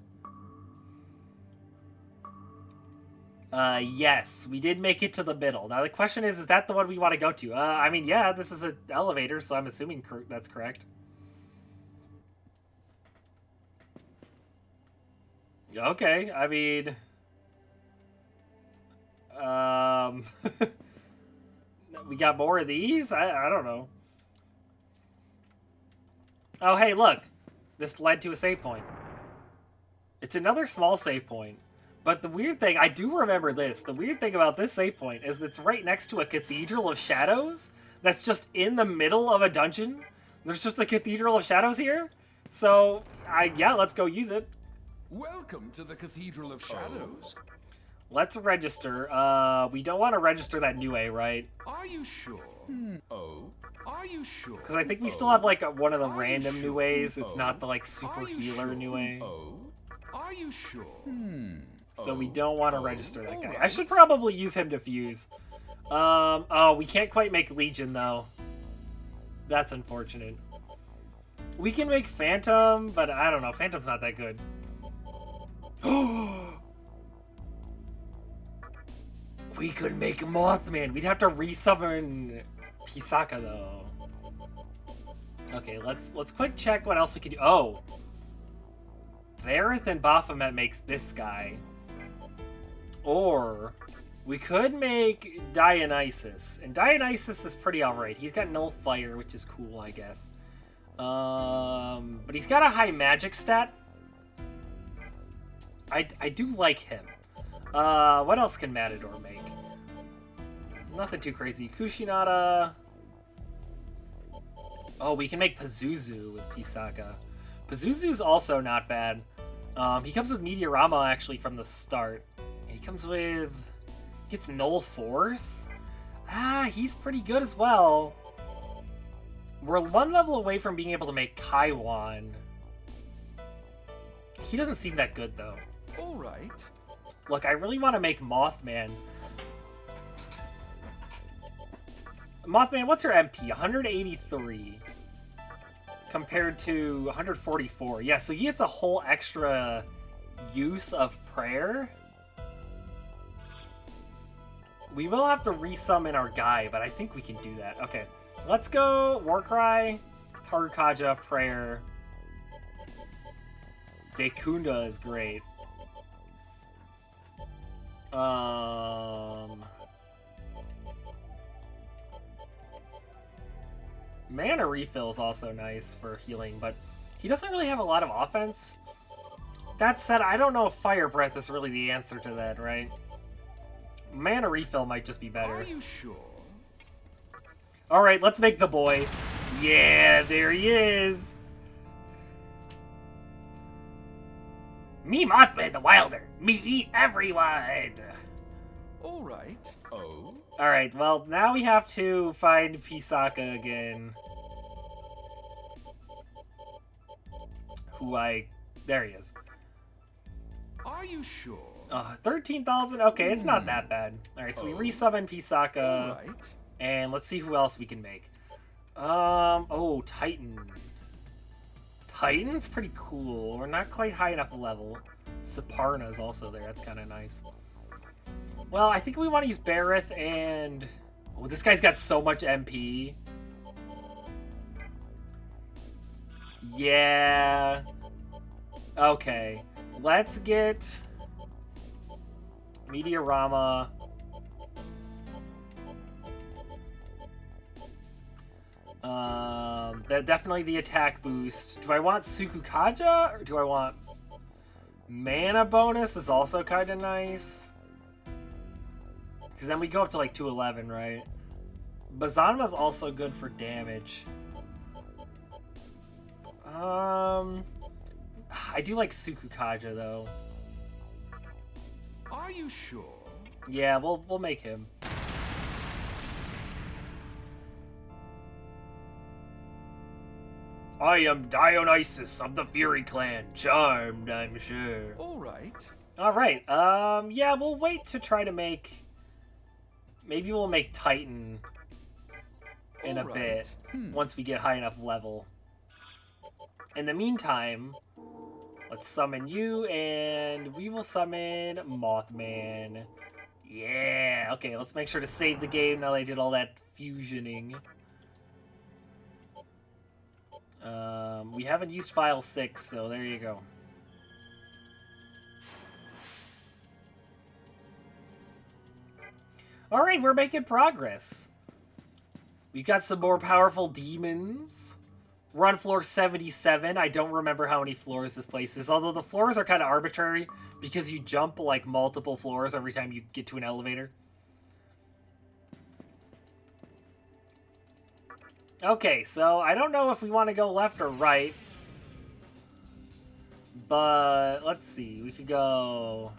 Yes, we did make it to the middle. Now the question is that the one we want to go to? I mean, yeah, this is an elevator, so I'm assuming that's correct. Okay, I mean... we got more of these? I don't know. Oh, hey, look. This led to a save point. It's another small save point. But the weird thing, I do remember this. The weird thing about this save point is it's right next to a Cathedral of Shadows that's just in the middle of a dungeon. There's just a Cathedral of Shadows here. So, yeah, let's go use it. Welcome to the Cathedral of Shadows. Let's register. We don't want to register that new A, right? Are you sure? Oh, are you sure? Because I think we still have, like, one of the random new A's. It's not the, like, super healer new A. Oh, are you sure? So we don't want to register that guy. I should probably use him to fuse. Oh, we can't quite make Legion, though. That's unfortunate. We can make Phantom, but I don't know. Phantom's not that good. We could make Mothman. We'd have to resummon Pisaka, though. Okay, let's quick check what else we can do. Oh! Varith and Baphomet makes this guy. Or we could make Dionysus. And Dionysus is pretty alright. He's got Null Fire, which is cool, I guess. But he's got a high magic stat. I do like him. What else can Matador make? Nothing too crazy. Kushinada. Oh, we can make Pazuzu with Pisaka. Pazuzu's also not bad. He comes with Meteorama, actually, from the start. He comes with... He gets Null Force? Ah, he's pretty good as well. We're one level away from being able to make Kaiwan. He doesn't seem that good, though. Alright. Look, I really want to make Mothman. Mothman, what's your MP? 183. Compared to 144. Yeah, so he gets a whole extra use of prayer. We will have to resummon our guy, but I think we can do that. Okay, let's go Warcry, Harukaja, prayer. Dekunda is great. Mana refill is also nice for healing, but he doesn't really have a lot of offense. That said, I don't know if Fire Breath is really the answer to that, right? Mana refill might just be better. Are you sure? Alright, let's make the boy. Yeah, there he is! Me Mothman the Wilder. Me eat everyone! Alright. Oh. Alright, well, now we have to find Pisaka again. There he is. Are you sure? 13,000? Okay, it's not that bad. Alright, so we resummon Pisaka. Alright. And let's see who else we can make. Oh, Titan. Titan's pretty cool. We're not quite high enough level. Saparna's also there. That's kind of nice. Well, I think we want to use Bareth and... Oh, this guy's got so much MP. Yeah. Okay. Let's get... Meteorama. Definitely the attack boost. Do I want Sukukaja or do I want... Mana bonus is also kind of nice. Because then we go up to like 211, right? Bazanma's also good for damage. I do like Sukukaja though. Are you sure? Yeah, we'll make him. I am Dionysus of the Fury Clan. Charmed, I'm sure. All right. Alright, yeah, we'll wait to try to make... Maybe we'll make Titan in a bit, once we get high enough level. In the meantime, let's summon you, and we will summon Mothman. Yeah, okay, let's make sure to save the game now they did all that fusioning. We haven't used file 6, so there you go. Alright, we're making progress. We've got some more powerful demons. We're on floor 77. I don't remember how many floors this place is, although the floors are kind of arbitrary because you jump like multiple floors every time you get to an elevator. Okay, so I don't know if we want to go left or right, but let's see. We could go...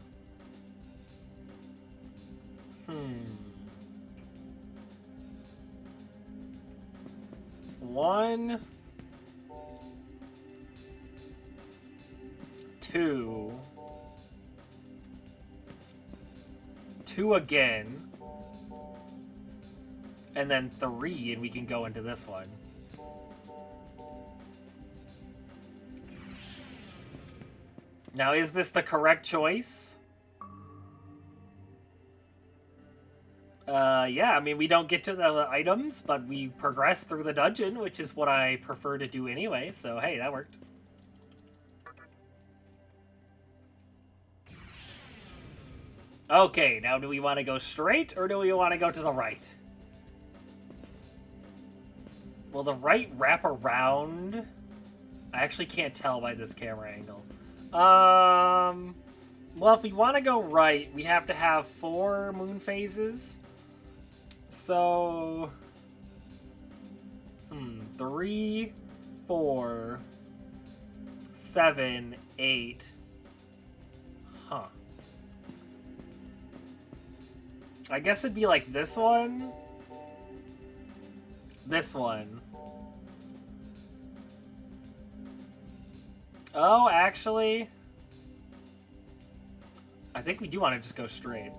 1, 2, 2 again, and then 3, and we can go into this one. Now, is this the correct choice? Yeah, I mean, we don't get to the items, but we progress through the dungeon, which is what I prefer to do anyway, so hey, that worked. Okay, now do we want to go straight, or do we want to go to the right? Will the right wrap around? I actually can't tell by this camera angle. Well, if we want to go right, we have to have 4 moon phases. So, 3, 4, 7, 8. Huh. I guess it'd be like this one. This one. Oh, actually, I think we do want to just go straight.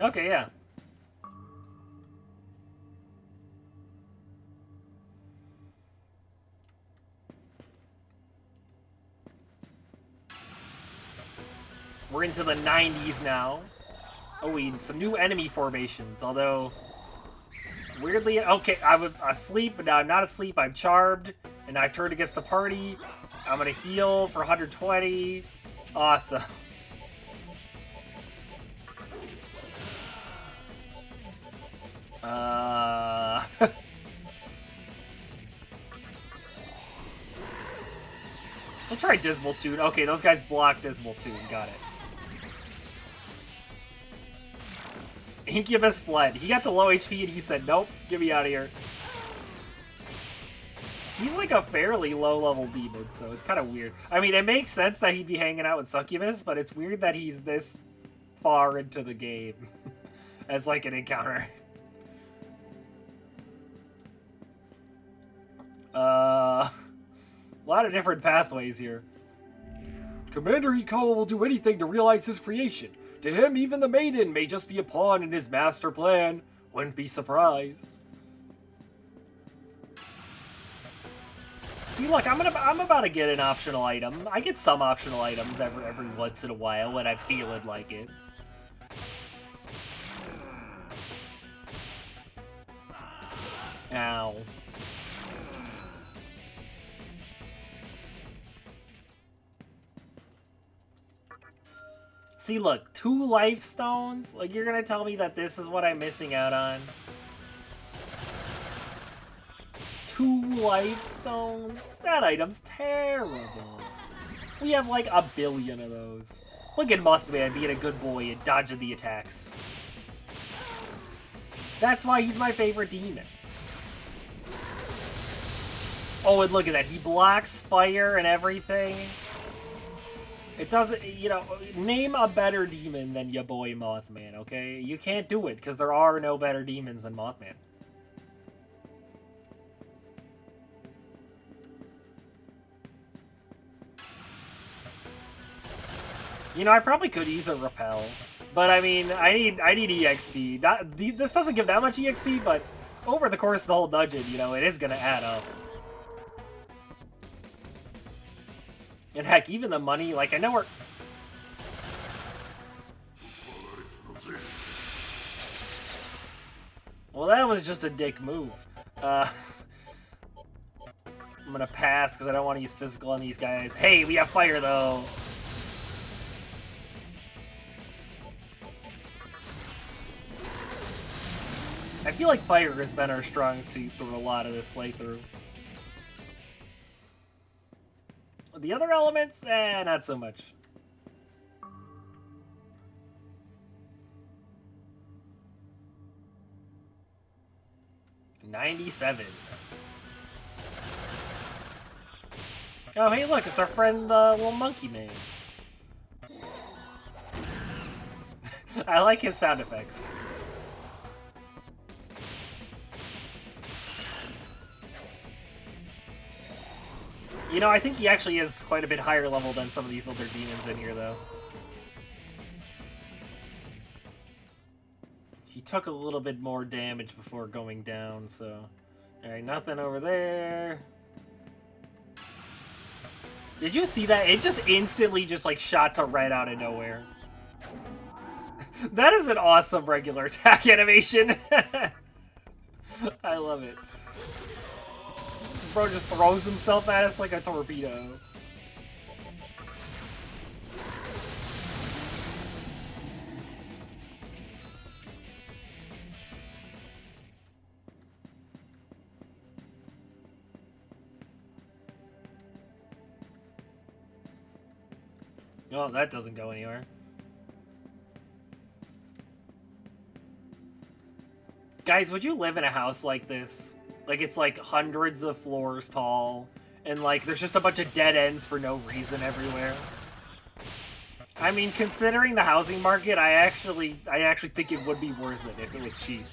Okay, yeah. We're into the 90s now. Oh, we need some new enemy formations, although... Weirdly, okay, I was asleep, but now I'm not asleep, I'm charmed, and I've turned against the party. I'm gonna heal for 120. Awesome. We'll try Dismal Tune. Okay, those guys block Dismal Tune. Got it. Incubus fled. He got to low HP and he said, nope, get me out of here. He's like a fairly low-level demon, so it's kind of weird. I mean, it makes sense that he'd be hanging out with Succubus, but it's weird that he's this far into the game as like an encounter. A lot of different pathways here. Commander Ikawa will do anything to realize his creation. To him, even the maiden may just be a pawn in his master plan. Wouldn't be surprised. See, look, I'm about to get an optional item. I get some optional items every once in a while when I'm feeling like it. Ow. See, look, 2 life stones? Like, you're gonna tell me that this is what I'm missing out on? 2 2 life stones? That item's terrible. We have like 1 billion of those. Look at Mothman being a good boy and dodging the attacks. That's why he's my favorite demon. Oh, and look at that. He blocks fire and everything. It doesn't, you know, name a better demon than your boy Mothman, okay? You can't do it, because there are no better demons than Mothman. You know, I probably could use a repel, but I mean, I need EXP. This doesn't give that much EXP, but over the course of the whole dungeon, you know, it is gonna add up. And heck, even the money, like, I know we're... Well, that was just a dick move. I'm gonna pass, because I don't want to use physical on these guys. Hey, we have fire, though! I feel like fire has been our strong suit through a lot of this playthrough. The other elements, not so much. $97. Oh, hey, look, it's our friend, little monkey man. I like his sound effects. You know, I think he actually is quite a bit higher level than some of these other demons in here, though. He took a little bit more damage before going down, so... Alright, nothing over there. Did you see that? It just instantly just, like, shot to red out of nowhere. That is an awesome regular attack animation. I love it. Bro just throws himself at us like a torpedo. Oh, that doesn't go anywhere. Guys, would you live in a house like this? Like, it's like hundreds of floors tall, and like, there's just a bunch of dead ends for no reason everywhere. I mean, considering the housing market, I actually think it would be worth it if it was cheap.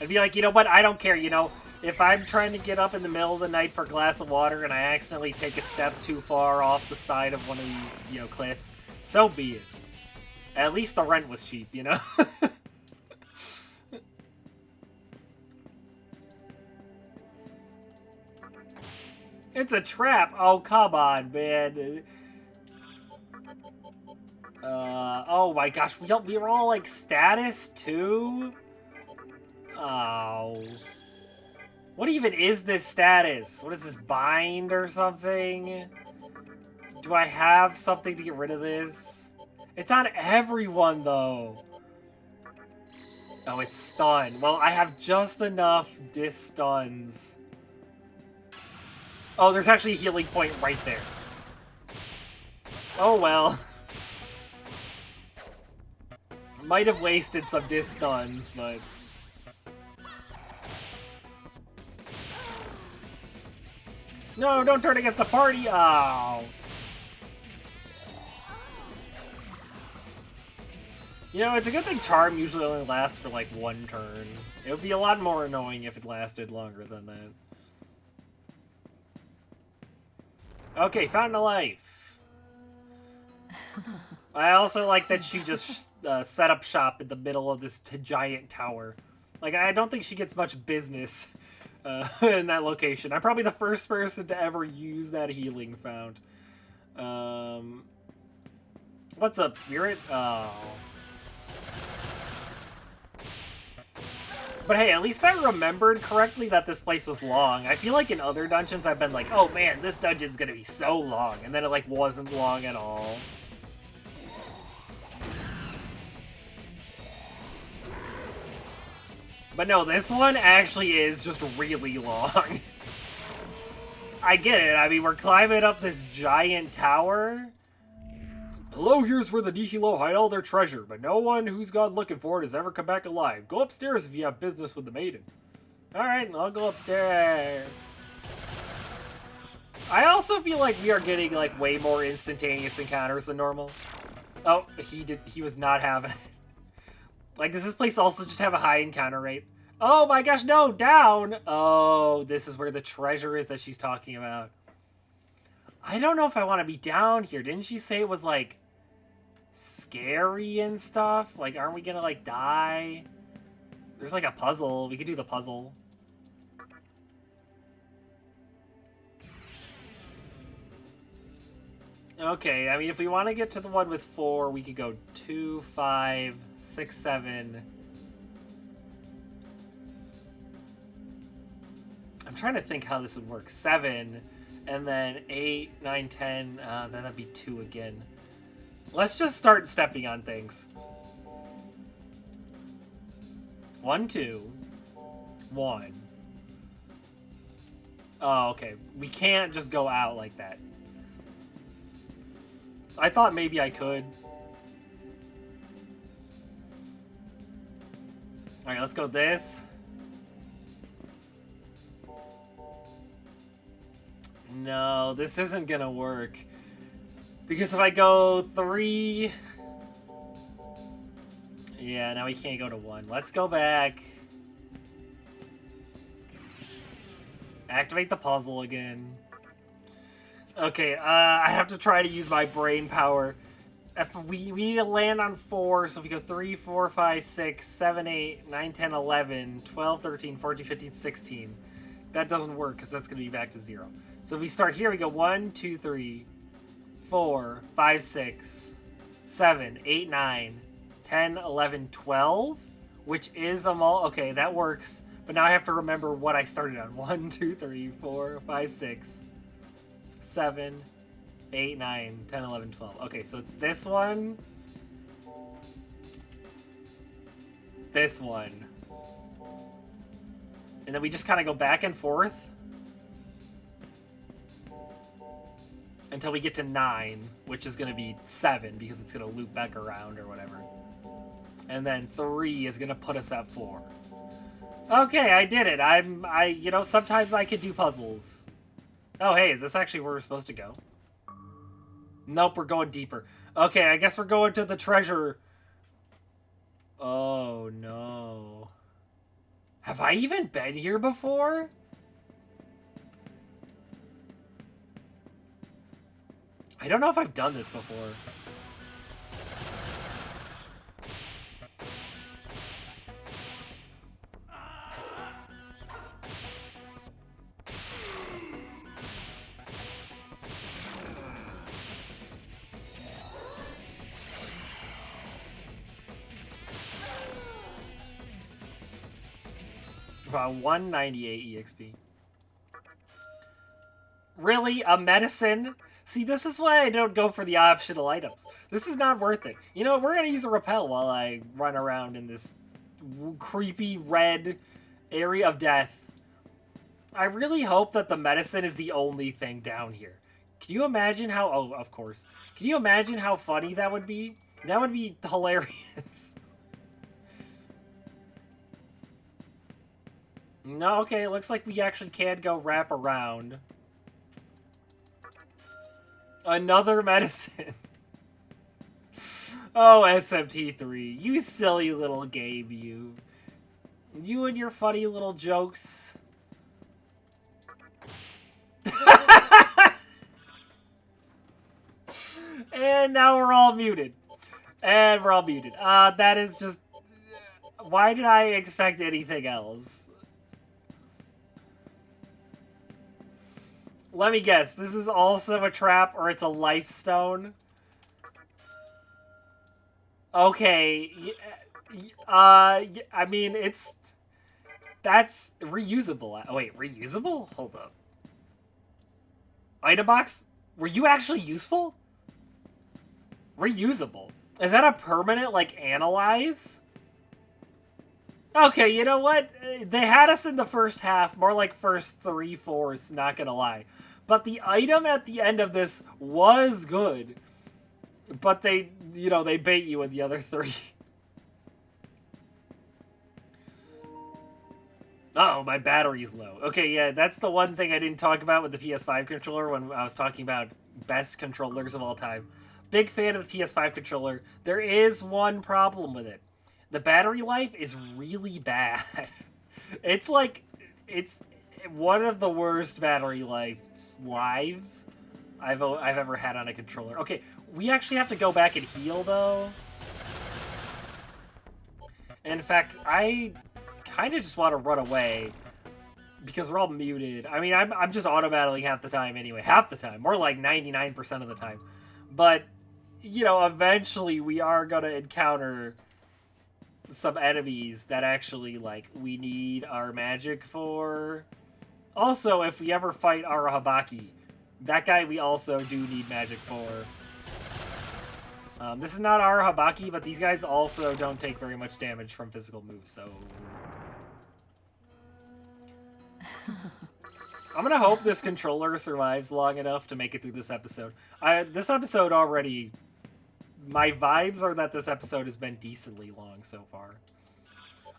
I'd be like, you know what, I don't care, you know, if I'm trying to get up in the middle of the night for a glass of water and I accidentally take a step too far off the side of one of these, you know, cliffs, so be it. At least the rent was cheap, you know? It's a trap! Oh, come on, man. Oh my gosh, we were all, like, status, too? Oh. What even is this status? What is this, bind or something? Do I have something to get rid of this? It's on everyone, though. Oh, it's stun. Well, I have just enough dis-stuns. Oh, there's actually a healing point right there. Oh, well. Might have wasted some dis-stuns, but... No, don't turn against the party! Oh. You know, it's a good thing Charm usually only lasts for, like, 1 turn. It would be a lot more annoying if it lasted longer than that. Okay, Fountain of Life. I also like that she just set up shop in the middle of this giant tower. Like, I don't think she gets much business in that location. I'm probably the first person to ever use that healing fount. What's up, Spirit? Oh. But hey, at least I remembered correctly that this place was long. I feel like in other dungeons I've been like, oh man, this dungeon's gonna be so long. And then it like wasn't long at all. But no, this one actually is just really long. I get it. I mean, we're climbing up this giant tower. Below here's where the Nihilo hide all their treasure, but no one who's gone looking for it has ever come back alive. Go upstairs if you have business with the maiden. Alright, I'll go upstairs. I also feel like we are getting, like, way more instantaneous encounters than normal. Oh, he was not having it. Like, does this place also just have a high encounter rate? Oh my gosh, no, down! Oh, this is where the treasure is that she's talking about. I don't know if I want to be down here. Didn't she say it was, like, scary and stuff? Like, aren't we gonna, like, die? There's, like, a puzzle. We could do the puzzle. Okay, I mean, if we want to get to the one with 4, we could go 2, 5, 6, 7. I'm trying to think how this would work. 7, and then 8, 9, 10. Then that'd be 2 again. Let's just start stepping on things. 1, 2, 1. Oh, okay. We can't just go out like that. I thought maybe I could. Alright, let's go this. No, this isn't gonna work. Because if I go 3... Yeah, now we can't go to 1. Let's go back. Activate the puzzle again. Okay, I have to try to use my brain power. If we need to land on 4, so if we go 3, 4, 5, 6, 7, 8, 9, 10, 11, 12, 13, 14, 15, 16. That doesn't work because that's going to be back to 0. So if we start here, we go 1, 2, 3, 4, 5, 6, 7, 8, 9, 10, 11, 12, which is a okay, that works. But now I have to remember what I started on. 1, 2, 3, 4, 5, 6, 7, 8, 9, 10, 11, 12. Okay, so it's this one. This one. And then we just kind of go back and forth until we get to 9, which is going to be 7 because it's going to loop back around or whatever. And then 3 is going to put us at 4. Okay, I did it. you know, sometimes I could do puzzles. Oh, hey, is this actually where we're supposed to go? Nope, we're going deeper. Okay, I guess we're going to the treasure. Oh, no. Have I even been here before? I don't know if I've done this before. About 198 EXP. Really? A medicine? See, this is why I don't go for the optional items. This is not worth it. You know, we're going to use a repel while I run around in this creepy red area of death. I really hope that the medicine is the only thing down here. Can you imagine how... Oh, of course. Can you imagine how funny that would be? That would be hilarious. No, okay, it looks like we actually can go wrap around. Another medicine. Oh, SMT3. You silly little game, you. You and your funny little jokes. And now we're all muted. And we're all muted. That is just... Why did I expect anything else? Let me guess, this is also a trap, or it's a life stone? Okay, I mean, that's reusable. Oh, wait, reusable? Hold up. Item box? Were you actually useful? Reusable. Is that a permanent, like, analyze? Okay, you know what? They had us in the first half, more like first 3/4, not gonna lie. But the item at the end of this was good. But they, you know, they bait you with the other 3. Oh, my battery's low. Okay, yeah, that's the one thing I didn't talk about with the PS5 controller when I was talking about best controllers of all time. Big fan of the PS5 controller. There is one problem with it. The battery life is really bad. It's like, it's one of the worst battery lives I've ever had on a controller. Okay, we actually have to go back and heal, though. And in fact, I kind of just want to run away because we're all muted. I mean, I'm just automatically half the time anyway. Half the time. More like 99% of the time. But, you know, eventually we are going to encounter some enemies that actually, like, we need our magic for. Also, if we ever fight Arahabaki, that guy we also do need magic for. This is not Arahabaki, but these guys also don't take very much damage from physical moves, so... I'm gonna hope this controller survives long enough to make it through this episode. This episode already... My vibes are that this episode has been decently long so far.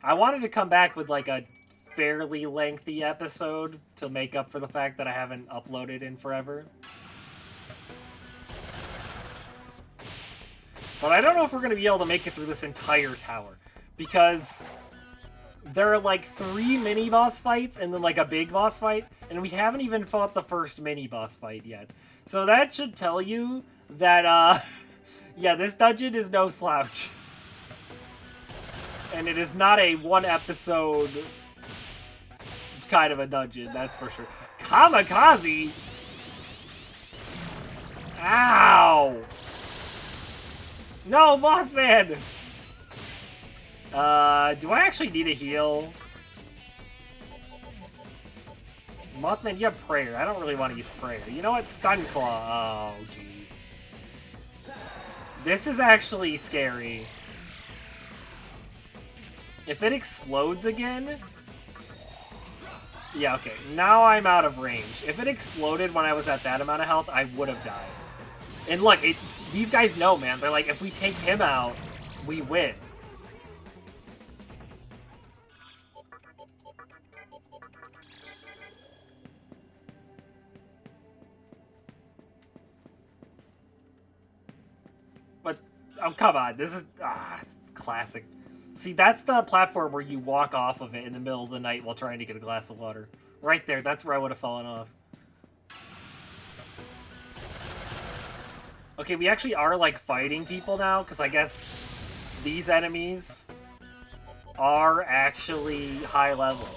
I wanted to come back with, like, a fairly lengthy episode to make up for the fact that I haven't uploaded in forever. But I don't know if we're going to be able to make it through this entire tower. Because there are like 3 mini-boss fights and then like a big boss fight. And we haven't even fought the first mini-boss fight yet. So that should tell you that, yeah, this dungeon is no slouch. And it is not a 1-episode kind of a dungeon, that's for sure. Kamikaze? Ow! No, Mothman! Do I actually need a heal? Mothman, you have prayer. I don't really want to use prayer. You know what? Stun Claw. Oh, jeez. This is actually scary. If it explodes again... Yeah, okay. Now I'm out of range. If it exploded when I was at that amount of health, I would have died. And look, these guys know, man. They're like, if we take him out, we win. But, oh, come on. This is, classic. See, that's the platform where you walk off of it in the middle of the night while trying to get a glass of water. Right there. That's where I would have fallen off. Okay, we actually are, like, fighting people now, because I guess these enemies are actually high level.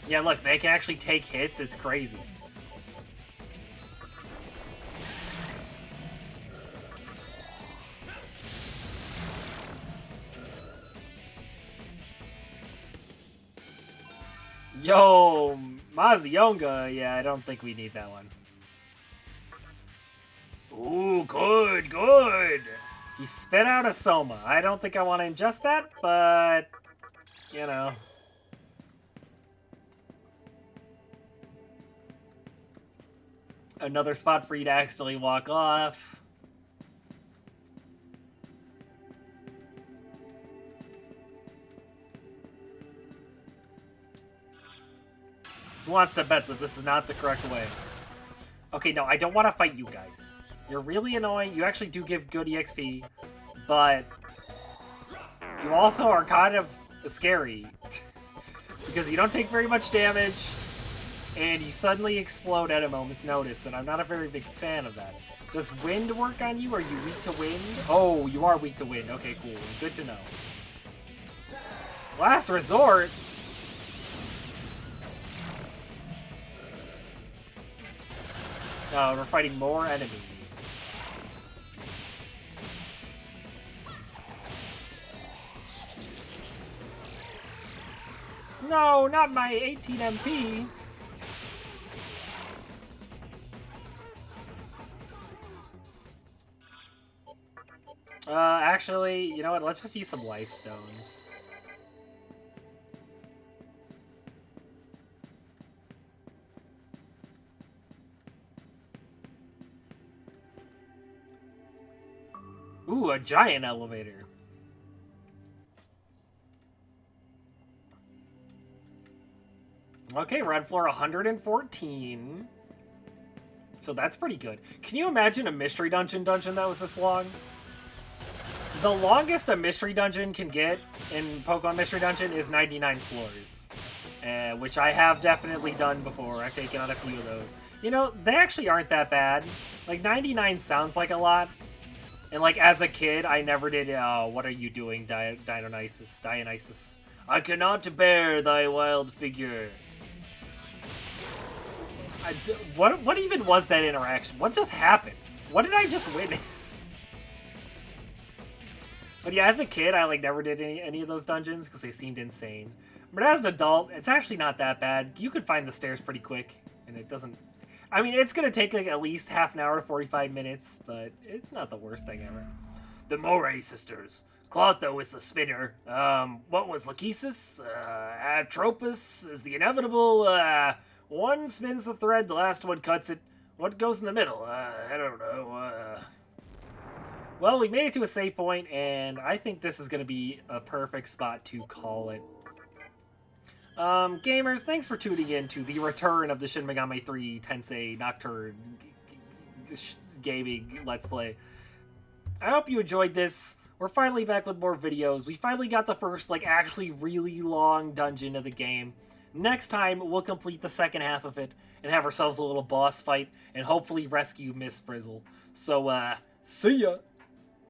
Yeah, look, they can actually take hits. It's crazy. Yo, Mazionga. Yeah, I don't think we need that one. Ooh, good, good. He spit out a Soma. I don't think I want to ingest that, but, you know. Another spot for you to accidentally walk off. Who wants to bet that this is not the correct way? Okay, no, I don't want to fight you guys. You're really annoying. You actually do give good EXP, but you also are kind of scary because you don't take very much damage and you suddenly explode at a moment's notice, and I'm not a very big fan of that. Does wind work on you? Are you weak to wind? Oh, you are weak to wind. Okay, cool. Good to know. Last resort? Oh, we're fighting more enemies. No, not my 18 MP. Actually, you know what? Let's just use some life stones. Ooh, a giant elevator. Okay, we're on floor 114. So that's pretty good. Can you imagine a mystery dungeon that was this long? The longest a mystery dungeon can get in Pokemon Mystery Dungeon is 99 floors. Which I have definitely done before. I've taken on a few of those. You know, they actually aren't that bad. Like, 99 sounds like a lot. And, like, as a kid, I never did, what are you doing, Dionysus? I cannot bear thy wild figure. What even was that interaction? What just happened? What did I just witness? But yeah, as a kid, I like never did any of those dungeons because they seemed insane. But as an adult, it's actually not that bad. You could find the stairs pretty quick, and it doesn't... I mean, it's gonna take like at least half an hour, 45 minutes, but it's not the worst thing ever. The Moray sisters. Clotho is the spinner. What was Lachesis? Atropos is the inevitable. One spins the thread, the last one cuts it. What goes in the middle? I don't know. Well, we made it to a save point, and I think this is going to be a perfect spot to call it. Gamers, thanks for tuning in to the return of the Shin Megami 3 Tensei Nocturne gaming Let's Play. I hope you enjoyed this. We're finally back with more videos. We finally got the first, like, actually really long dungeon of the game. Next time, we'll complete the second half of it and have ourselves a little boss fight and hopefully rescue Miss Frizzle. So, see ya!